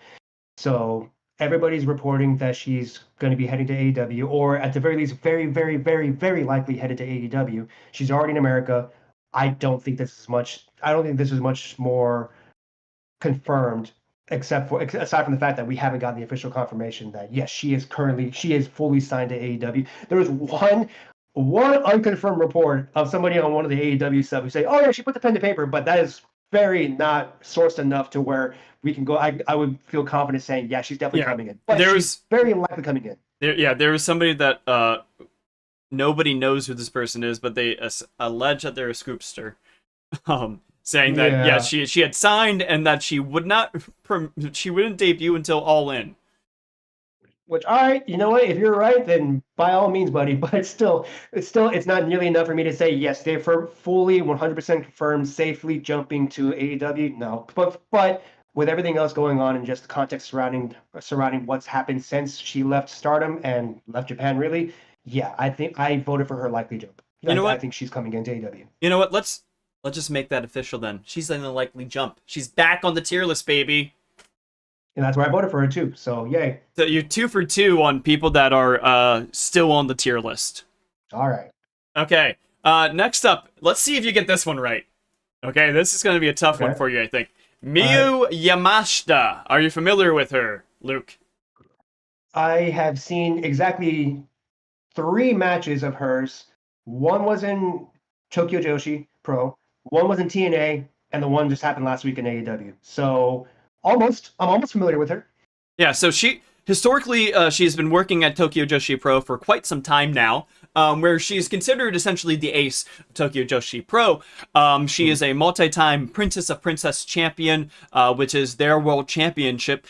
So everybody's reporting that she's going to be heading to AEW, or at the very least, very, very, very, very likely headed to AEW. She's already in America. I don't think this is much more confirmed aside from the fact that we haven't gotten the official confirmation that yes, she is fully signed to AEW. There was one unconfirmed report of somebody on one of the AEW stuff who say, "Oh yeah, she put the pen to paper," but that is very not sourced enough to where we can go. I would feel confident saying, yeah, she's definitely coming in, but she's very likely coming in. There was somebody that nobody knows who this person is, but they allege that they're a scoopster, saying that she had signed and that she wouldn't debut until All In. Which, all right, you know what? If you're right, then by all means, buddy. But it's not nearly enough for me to say yes, they're fully 100% confirmed, safely jumping to AEW. No, but with everything else going on and just the context surrounding what's happened since she left Stardom and left Japan, really, yeah, I think I voted for her likely jump. You know what? I think she's coming into AEW. You know what? Let's just make that official then. She's in the likely jump. She's back on the tier list, baby. And that's where I voted for her too. So yay. So you're 2 for 2 on people that are still on the tier list. All right. Okay. Next up, let's see if you get this one right. Okay, this is going to be a tough one for you, I think. Miyu Yamashita. Are you familiar with her, Luke? I have seen exactly 3 matches of hers. One was in Tokyo Joshi Pro, one was in TNA, and the one just happened last week in AEW. So I'm almost familiar with her. Yeah, so historically she's been working at Tokyo Joshi Pro for quite some time now, where she's considered essentially the ace of Tokyo Joshi Pro. She is a multi-time Princess of Princess champion, which is their world championship.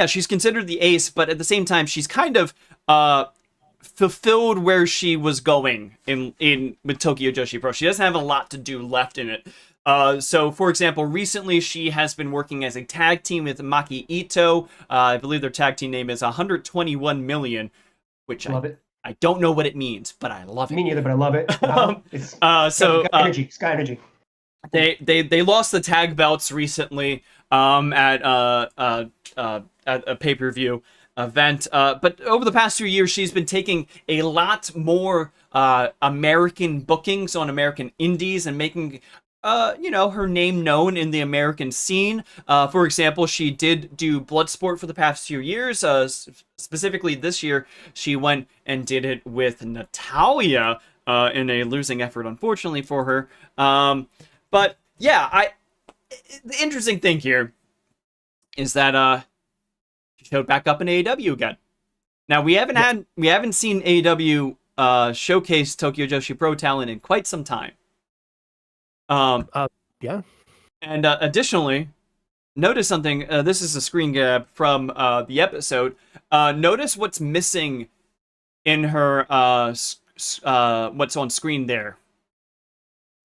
She's considered the ace, but at the same time, she's kind of fulfilled where she was going with Tokyo Joshi Pro. She doesn't have a lot to do left in it. So, for example, recently she has been working as a tag team with Maki Ito. I believe their tag team name is 121 Million, which I don't know what it means, but I love it. Me neither, but I love it. It's Sky Energy. They lost the tag belts recently at a pay-per-view event, but over the past 2 years she's been taking a lot more American bookings on American indies and making her name known in the American scene. For example, she did do Bloodsport for the past few years. Specifically this year, she went and did it with Natalia in a losing effort, unfortunately for her. But yeah, the interesting thing here is that she showed back up in AEW again. Now we haven't seen AEW showcase Tokyo Joshi Pro talent in quite some time. And additionally, notice something. This is a screen grab from the episode. Notice what's missing in her what's on screen there.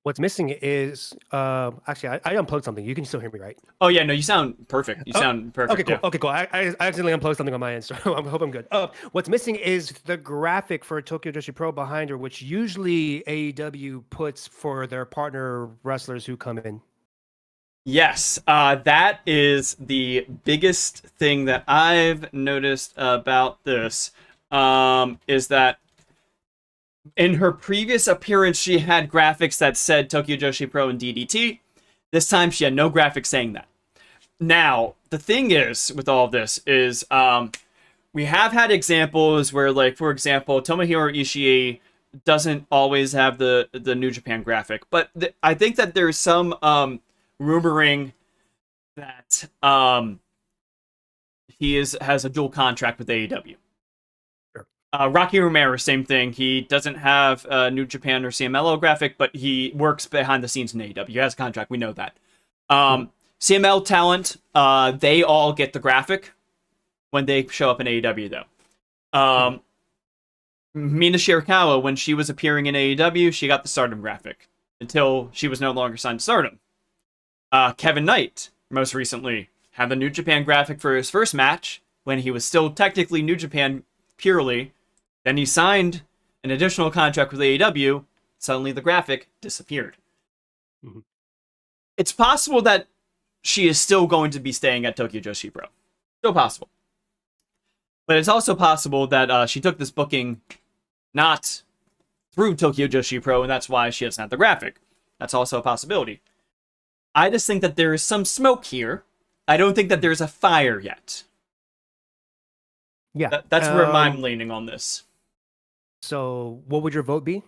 What's missing is actually I unplugged something. You can still hear me, right? Oh yeah, no, you sound perfect. You sound perfect. Okay, cool. Yeah. Okay, cool. I accidentally unplugged something on my end, so I hope I'm good. What's missing is the graphic for Tokyo Joshi Pro behind her, which usually AEW puts for their partner wrestlers who come in. Yes, that is the biggest thing that I've noticed about this. Is that in her previous appearance, she had graphics that said Tokyo Joshi Pro and DDT. This time, she had no graphics saying that. Now, the thing is, with all of this, is we have had examples where, like, for example, Tomohiro Ishii doesn't always have the New Japan graphic. But I think that there's some rumoring that he has a dual contract with AEW. Rocky Romero, same thing. He doesn't have New Japan or CMLL graphic, but he works behind the scenes in AEW. He has a contract. We know that. CML talent, they all get the graphic when they show up in AEW, though. Mina Shirakawa, when she was appearing in AEW, she got the Stardom graphic until she was no longer signed to Stardom. Kevin Knight, most recently, had the New Japan graphic for his first match when he was still technically New Japan purely. Then he signed an additional contract with AEW. Suddenly the graphic disappeared. Mm-hmm. It's possible that she is still going to be staying at Tokyo Joshi Pro. Still possible. But it's also possible that she took this booking not through Tokyo Joshi Pro, and that's why she doesn't have the graphic. That's also a possibility. I just think that there is some smoke here I don't think that there's a fire yet. Yeah. That's where I'm leaning on this. So what would your vote be?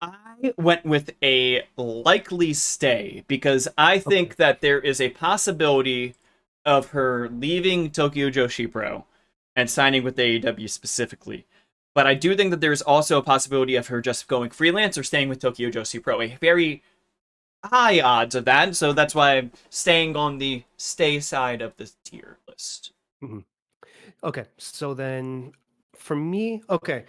I went with a likely stay because I think that there is a possibility of her leaving Tokyo Joshi Pro and signing with AEW specifically. But I do think that there's also a possibility of her just going freelance or staying with Tokyo Joshi Pro. A very high odds of that, so that's why I'm staying on the stay side of the tier list. Mm-hmm. Okay, so then for me, okay,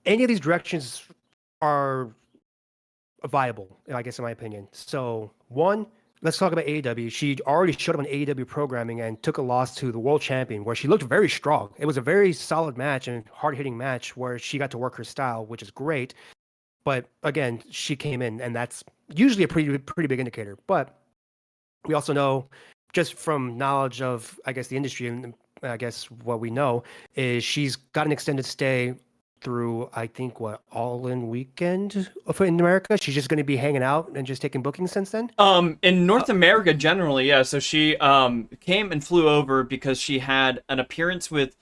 any of these directions are viable, I guess, in my opinion. So one, let's talk about AEW. She already showed up on AEW programming and took a loss to the world champion where she looked very strong. It was a very solid match and hard-hitting match where she got to work her style, which is great. But again, she came in, and that's usually a pretty big indicator. But we also know, just from knowledge of, I guess, the industry and I guess what we know, is she's got an extended stay through, I think, All In Weekend in America. She's just going to be hanging out and just taking bookings since then? In North America, generally, yeah. So she came and flew over because she had an appearance with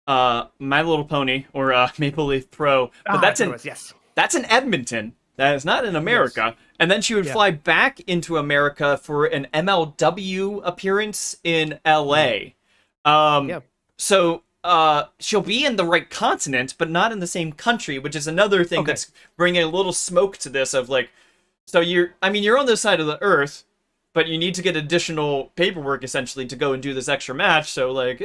My Little Pony, or Maple Leaf Pro. But that's in Edmonton. That is not in America. Yes. And then she would fly back into America for an MLW appearance in LA. So she'll be in the right continent, but not in the same country, which is another thing that's bringing a little smoke to this of like, so you're on this side of the earth, but you need to get additional paperwork essentially to go and do this extra match. So like,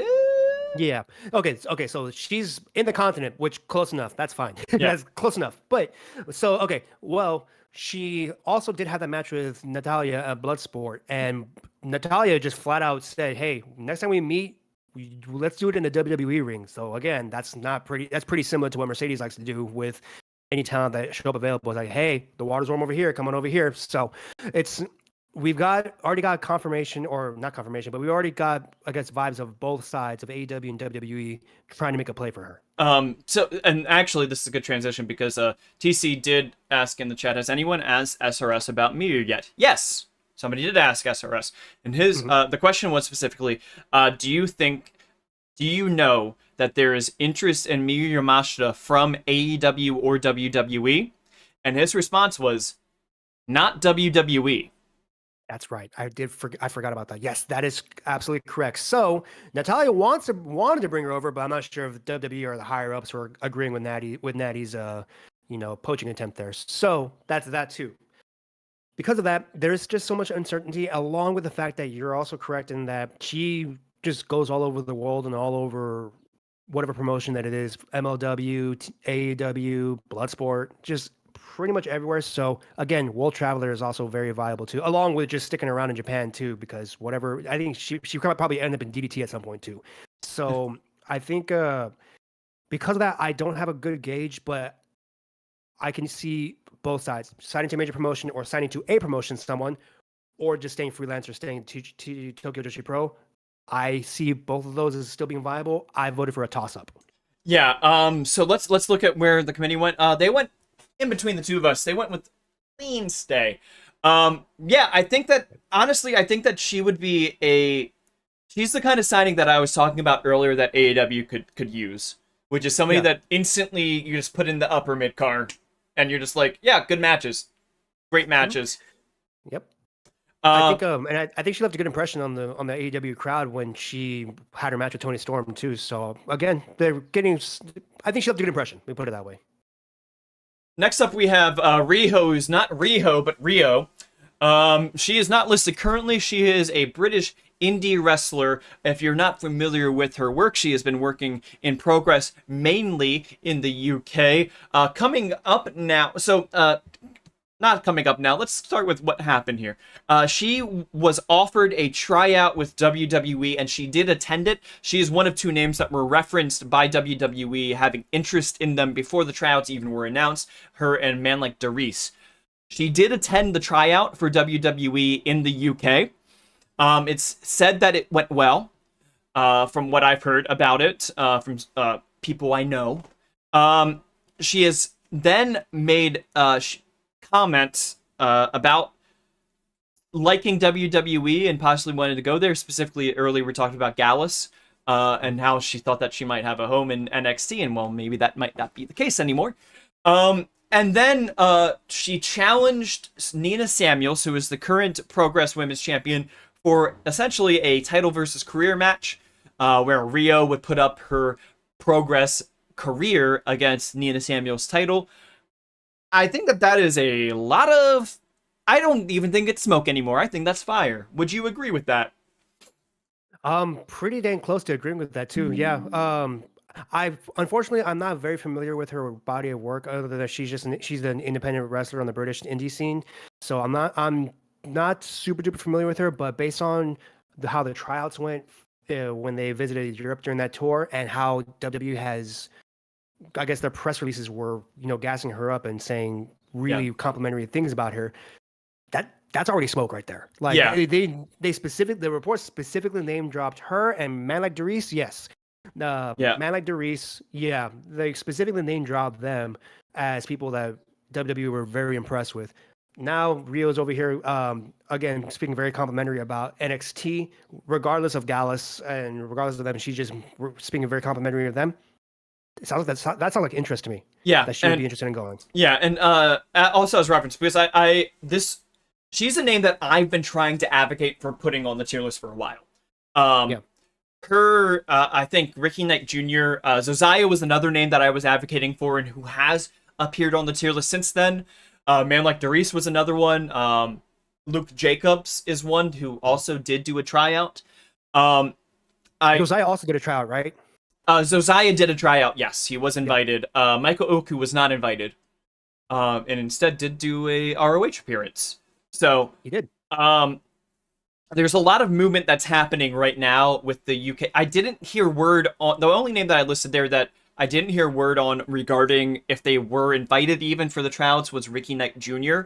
yeah. Okay. So she's in the continent, which close enough. That's fine. Yeah. That's close enough. But so, okay. Well, she also did have that match with Natalya at Bloodsport, and Natalya just flat out said, "Hey, next time we meet, let's do it in the WWE ring." So again, that's pretty similar to what Mercedes likes to do with any talent that show up available. It's like, "Hey, the water's warm over here. Come on over here." So we've already got confirmation, or not confirmation, but we already got, I guess, vibes of both sides of AEW and WWE trying to make a play for her. And actually, this is a good transition because TC did ask in the chat, has anyone asked SRS about Miyu yet? Yes, somebody did ask SRS, and his the question was specifically, do you know that there is interest in Miyu Yamashita from AEW or WWE? And his response was, not WWE. That's right. I forgot about that. Yes, that is absolutely correct. So Natalya wanted to bring her over, but I'm not sure if WWE or the higher ups were agreeing with Natty's poaching attempt there. So that's that too. Because of that, there's just so much uncertainty, along with the fact that you're also correct in that she just goes all over the world and all over whatever promotion that it is, MLW, AEW, Bloodsport, just pretty much everywhere. So again, World Traveler is also very viable too, along with just sticking around in Japan too, because whatever, I think she probably end up in DDT at some point too. So I think because of that, I don't have a good gauge, but I can see both sides: signing to a major promotion or signing to a promotion, someone, or just staying freelance or staying to Tokyo Joshi Pro. I see both of those as still being viable. I voted for a toss-up. Yeah. So let's look at where the committee went. They went in between the two of us. They went with clean stay. Yeah, I think that she would be she's the kind of signing that I was talking about earlier that AEW could use, which is somebody that instantly you just put in the upper mid card and you're just like, yeah, good matches. Great matches. Yep. I think she left a good impression on the AEW crowd when she had her match with Toni Storm too. So again, I think she left a good impression. We put it that way. Next up, we have Rhio, who's not Riho, but Rhio. She is not listed currently. She is a British indie wrestler. If you're not familiar with her work, she has been working in Progress mainly in the UK. Coming up now, not coming up now. Let's start with what happened here. She was offered a tryout with WWE, and she did attend it. She is one of two names that were referenced by WWE having interest in them before the tryouts even were announced, her and man like Darius. She did attend the tryout for WWE in the UK. It's said that it went well, from what I've heard about it, from people I know. She has then made comments about liking WWE and possibly wanted to go there. Specifically, earlier we talked about Gallus and how she thought that she might have a home in NXT, and well, maybe that might not be the case anymore. And then she challenged Nina Samuels, who is the current Progress Women's Champion, for essentially a title versus career match, where Rhio would put up her Progress career against Nina Samuels' title. I think that is a lot of... I don't even think it's smoke anymore. I think that's fire. Would you agree with that? Pretty dang close to agreeing with that too. Yeah. Unfortunately, I'm not very familiar with her body of work, other than that she's an independent wrestler on the British indie scene. So I'm not super duper familiar with her, but based on how the tryouts went when they visited Europe during that tour, and how WWE has, I guess their press releases were, gassing her up and saying really complimentary things about her. That's already smoke right there. Like the report specifically name dropped her and Man Like Doris. Yes. Man Like Doris. Yeah. They specifically name dropped them as people that WWE were very impressed with. Now Rio's over here, again, speaking very complimentary about NXT, regardless of Gallus and regardless of them. She's just speaking very complimentary of them. It sounds that sounds like interest to me. Yeah. That she would be interested in going. Yeah. And also as reference, because she's a name that I've been trying to advocate for putting on the tier list for a while. I think Ricky Knight Jr., Zozaya was another name that I was advocating for and who has appeared on the tier list since then. Man Like Doris was another one. Luke Jacobs is one who also did do a tryout. Zozaya also did a tryout, right? Zozaya did a tryout, yes. He was invited. Michael Oku was not invited. And instead did do a ROH appearance. So he did. There's a lot of movement that's happening right now with the UK. I didn't hear word on... The only name that I listed there that I didn't hear word on regarding if they were invited even for the tryouts was Ricky Knight Jr.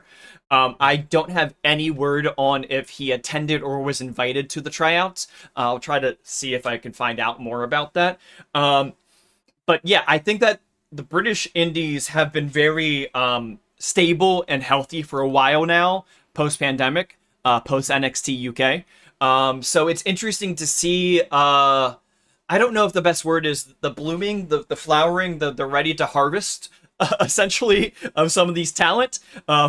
I don't have any word on if he attended or was invited to the tryouts. I'll try to see if I can find out more about that. But yeah, I think that the British Indies have been very stable and healthy for a while now, post-pandemic, post-NXT UK. So it's interesting to see... I don't know if the best word is the blooming, the flowering, the ready to harvest, essentially, of some of these talent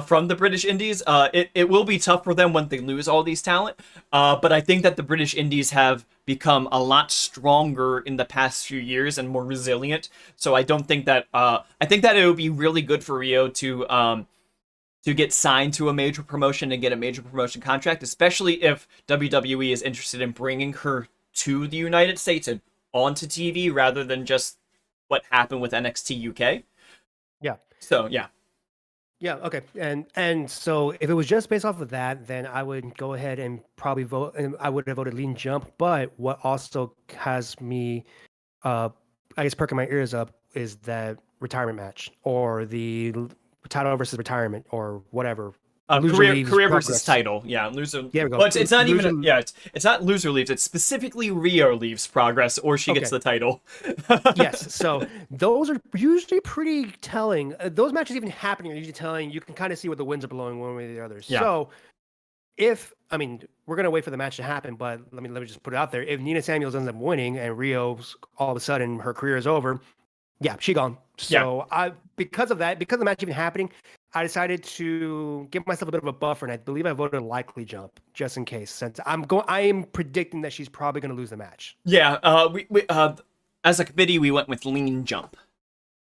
from the British Indies. It will be tough for them when they lose all these talent. But I think that the British Indies have become a lot stronger in the past few years and more resilient. So I don't think that... I think that it would be really good for Rhio to get signed to a major promotion and get a major promotion contract, especially if WWE is interested in bringing her to the United States and onto TV rather than just what happened with NXT UK. Yeah. So, yeah. Yeah, okay. And so if it was just based off of that, then I would go ahead and probably vote, and I would have voted Lean Jump. But what also has me, I guess, perking my ears up is that retirement match, or the title versus retirement, or whatever. Career versus title. Yeah, loser. Yeah, we go. But it's not even. It's not loser leaves. It's specifically Rhio leaves Progress, or she gets the title. Yes. So those are usually pretty telling. Those matches even happening are usually telling. You can kind of see where the winds are blowing one way or the other. Yeah. So we're gonna wait for the match to happen, but let me just put it out there. If Nina Samuels ends up winning and Rio's all of a sudden her career is over, yeah, she gone. So because of the match even happening, I decided to give myself a bit of a buffer, and I believe I voted likely jump just in case. Since I am predicting that she's probably going to lose the match. Yeah, we as a committee we went with lean jump.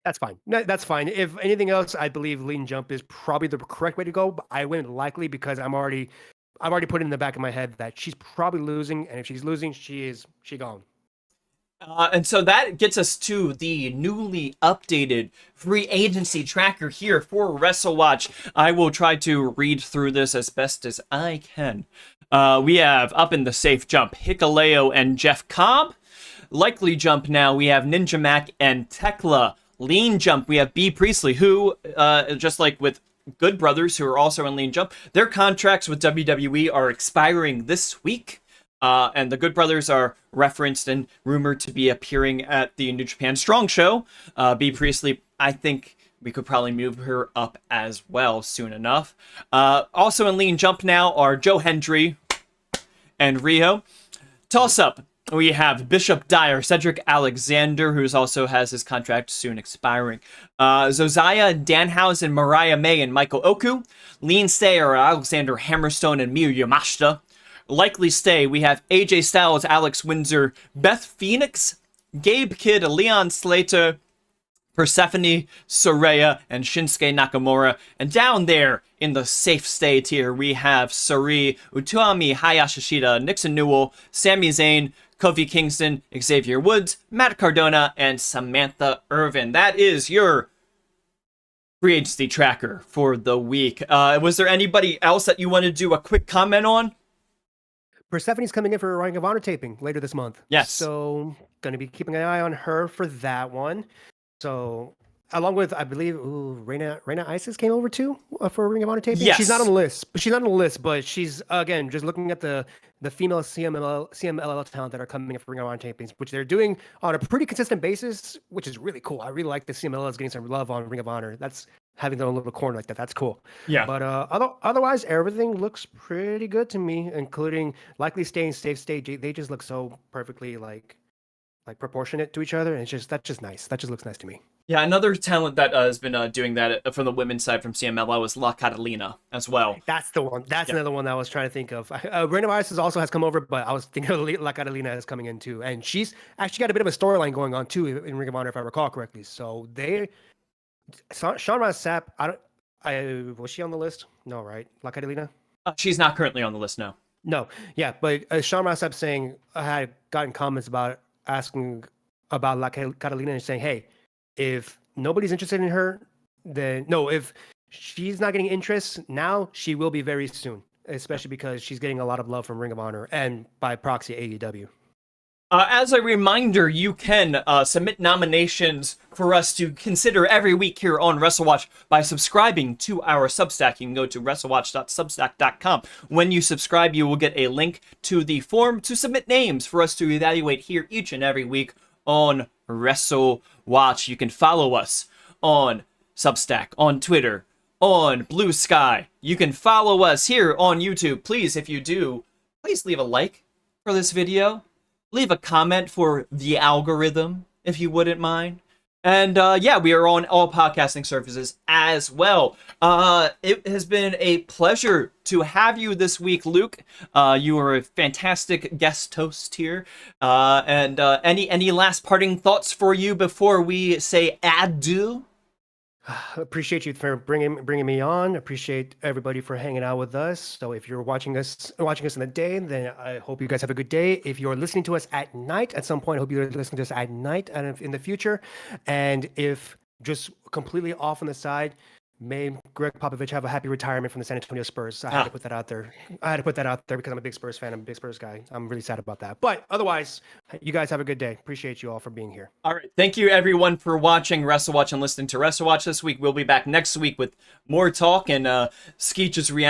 That's fine. That's fine. If anything else, I believe lean jump is probably the correct way to go. But I went likely because I've already put it in the back of my head that she's probably losing, and if she's losing, she gone. And so that gets us to the newly updated free agency tracker here for WrestleWatch. I will try to read through this as best as I can. We have up in the safe jump, Hikuleo and Jeff Cobb. Likely jump now, we have Ninja Mac and Thekla. Lean jump, we have B. Priestley, who, just like with Good Brothers, who are also in lean jump, their contracts with WWE are expiring this week. And the Good Brothers are referenced and rumored to be appearing at the New Japan Strong Show. B. Priestley, I think, we could probably move her up as well soon enough. Also in Lean Jump now are Joe Hendry and Rhio. Toss-up, we have Bishop Dyer, Cedric Alexander, who also has his contract soon expiring. Josiah Danhausen, Mariah May, and Michael Oku. Lean Stay are Alexander Hammerstone and Miyu Yamashita. Likely Stay, we have AJ Styles, Alex Windsor, Beth Phoenix, Gabe Kidd, Leon Slater, Persephone, Soraya, and Shinsuke Nakamura. And down there in the safe stay tier, we have Sari, Utami Hayashishita, Nixon Newell, Sami Zayn, Kofi Kingston, Xavier Woods, Matt Cardona, and Samantha Irvin. That is your free agency tracker for the week. Was there anybody else that you want to do a quick comment on? Persephone's coming in for a Ring of Honor taping later this month. Yes. So, going to be keeping an eye on her for that one. So, along with, I believe, Reina Isis came over too for a Ring of Honor taping. Yes. She's not on the list. But she's, again, just looking at the female CMLL talent that are coming in for Ring of Honor tapings, which they're doing on a pretty consistent basis, which is really cool. I really like the CMLL is getting some love on Ring of Honor. That's having their own little corner like that. That's cool. Yeah. But otherwise, everything looks pretty good to me, including Likely Staying Safe State. They just look so perfectly like proportionate to each other, and that's just nice. That just looks nice to me. Yeah, another talent that has been doing that from the women's side from CMLL is La Catalina as well. That's the one. That's another one that I was trying to think of. Reina Isis also has come over, but I was thinking of La Catalina is coming in too, and she's actually got a bit of a storyline going on too in Ring of Honor, if I recall correctly. So Sean Ross Sapp, was she on the list? No, right? La Catalina? She's not currently on the list, no. No, yeah, but Sean Ross Sapp saying I had gotten comments about asking about La Catalina and saying, hey, if nobody's interested in her, then no, if she's not getting interest now, she will be very soon, especially because she's getting a lot of love from Ring of Honor and by proxy AEW. As a reminder, you can submit nominations for us to consider every week here on WrestleWatch by subscribing to our Substack. You can go to WrestleWatch.substack.com. When you subscribe, you will get a link to the form to submit names for us to evaluate here each and every week on WrestleWatch. You can follow us on Substack, on Twitter, on Blue Sky. You can follow us here on YouTube. Please, if you do, please leave a like for this video. Leave a comment for the algorithm, if you wouldn't mind. And yeah, we are on all podcasting services as well. It has been a pleasure to have you this week, Luke. You are a fantastic guest host here. And any last parting thoughts for you before we say adieu? Appreciate you for bringing me on. Appreciate everybody for hanging out with us. So if you're watching us in the day, then I hope you guys have a good day. If you're listening to us at night at some point, I hope you're listening to us at night and in the future. And if just completely off on the side, may Greg Popovich have a happy retirement from the San Antonio Spurs. I had to put that out there. Because I'm a big Spurs fan. I'm a big Spurs guy. I'm really sad about that. But otherwise, you guys have a good day. Appreciate you all for being here. All right. Thank you, everyone, for watching WrestleWatch and listening to WrestleWatch this week. We'll be back next week with more talk and Skeech's reaction.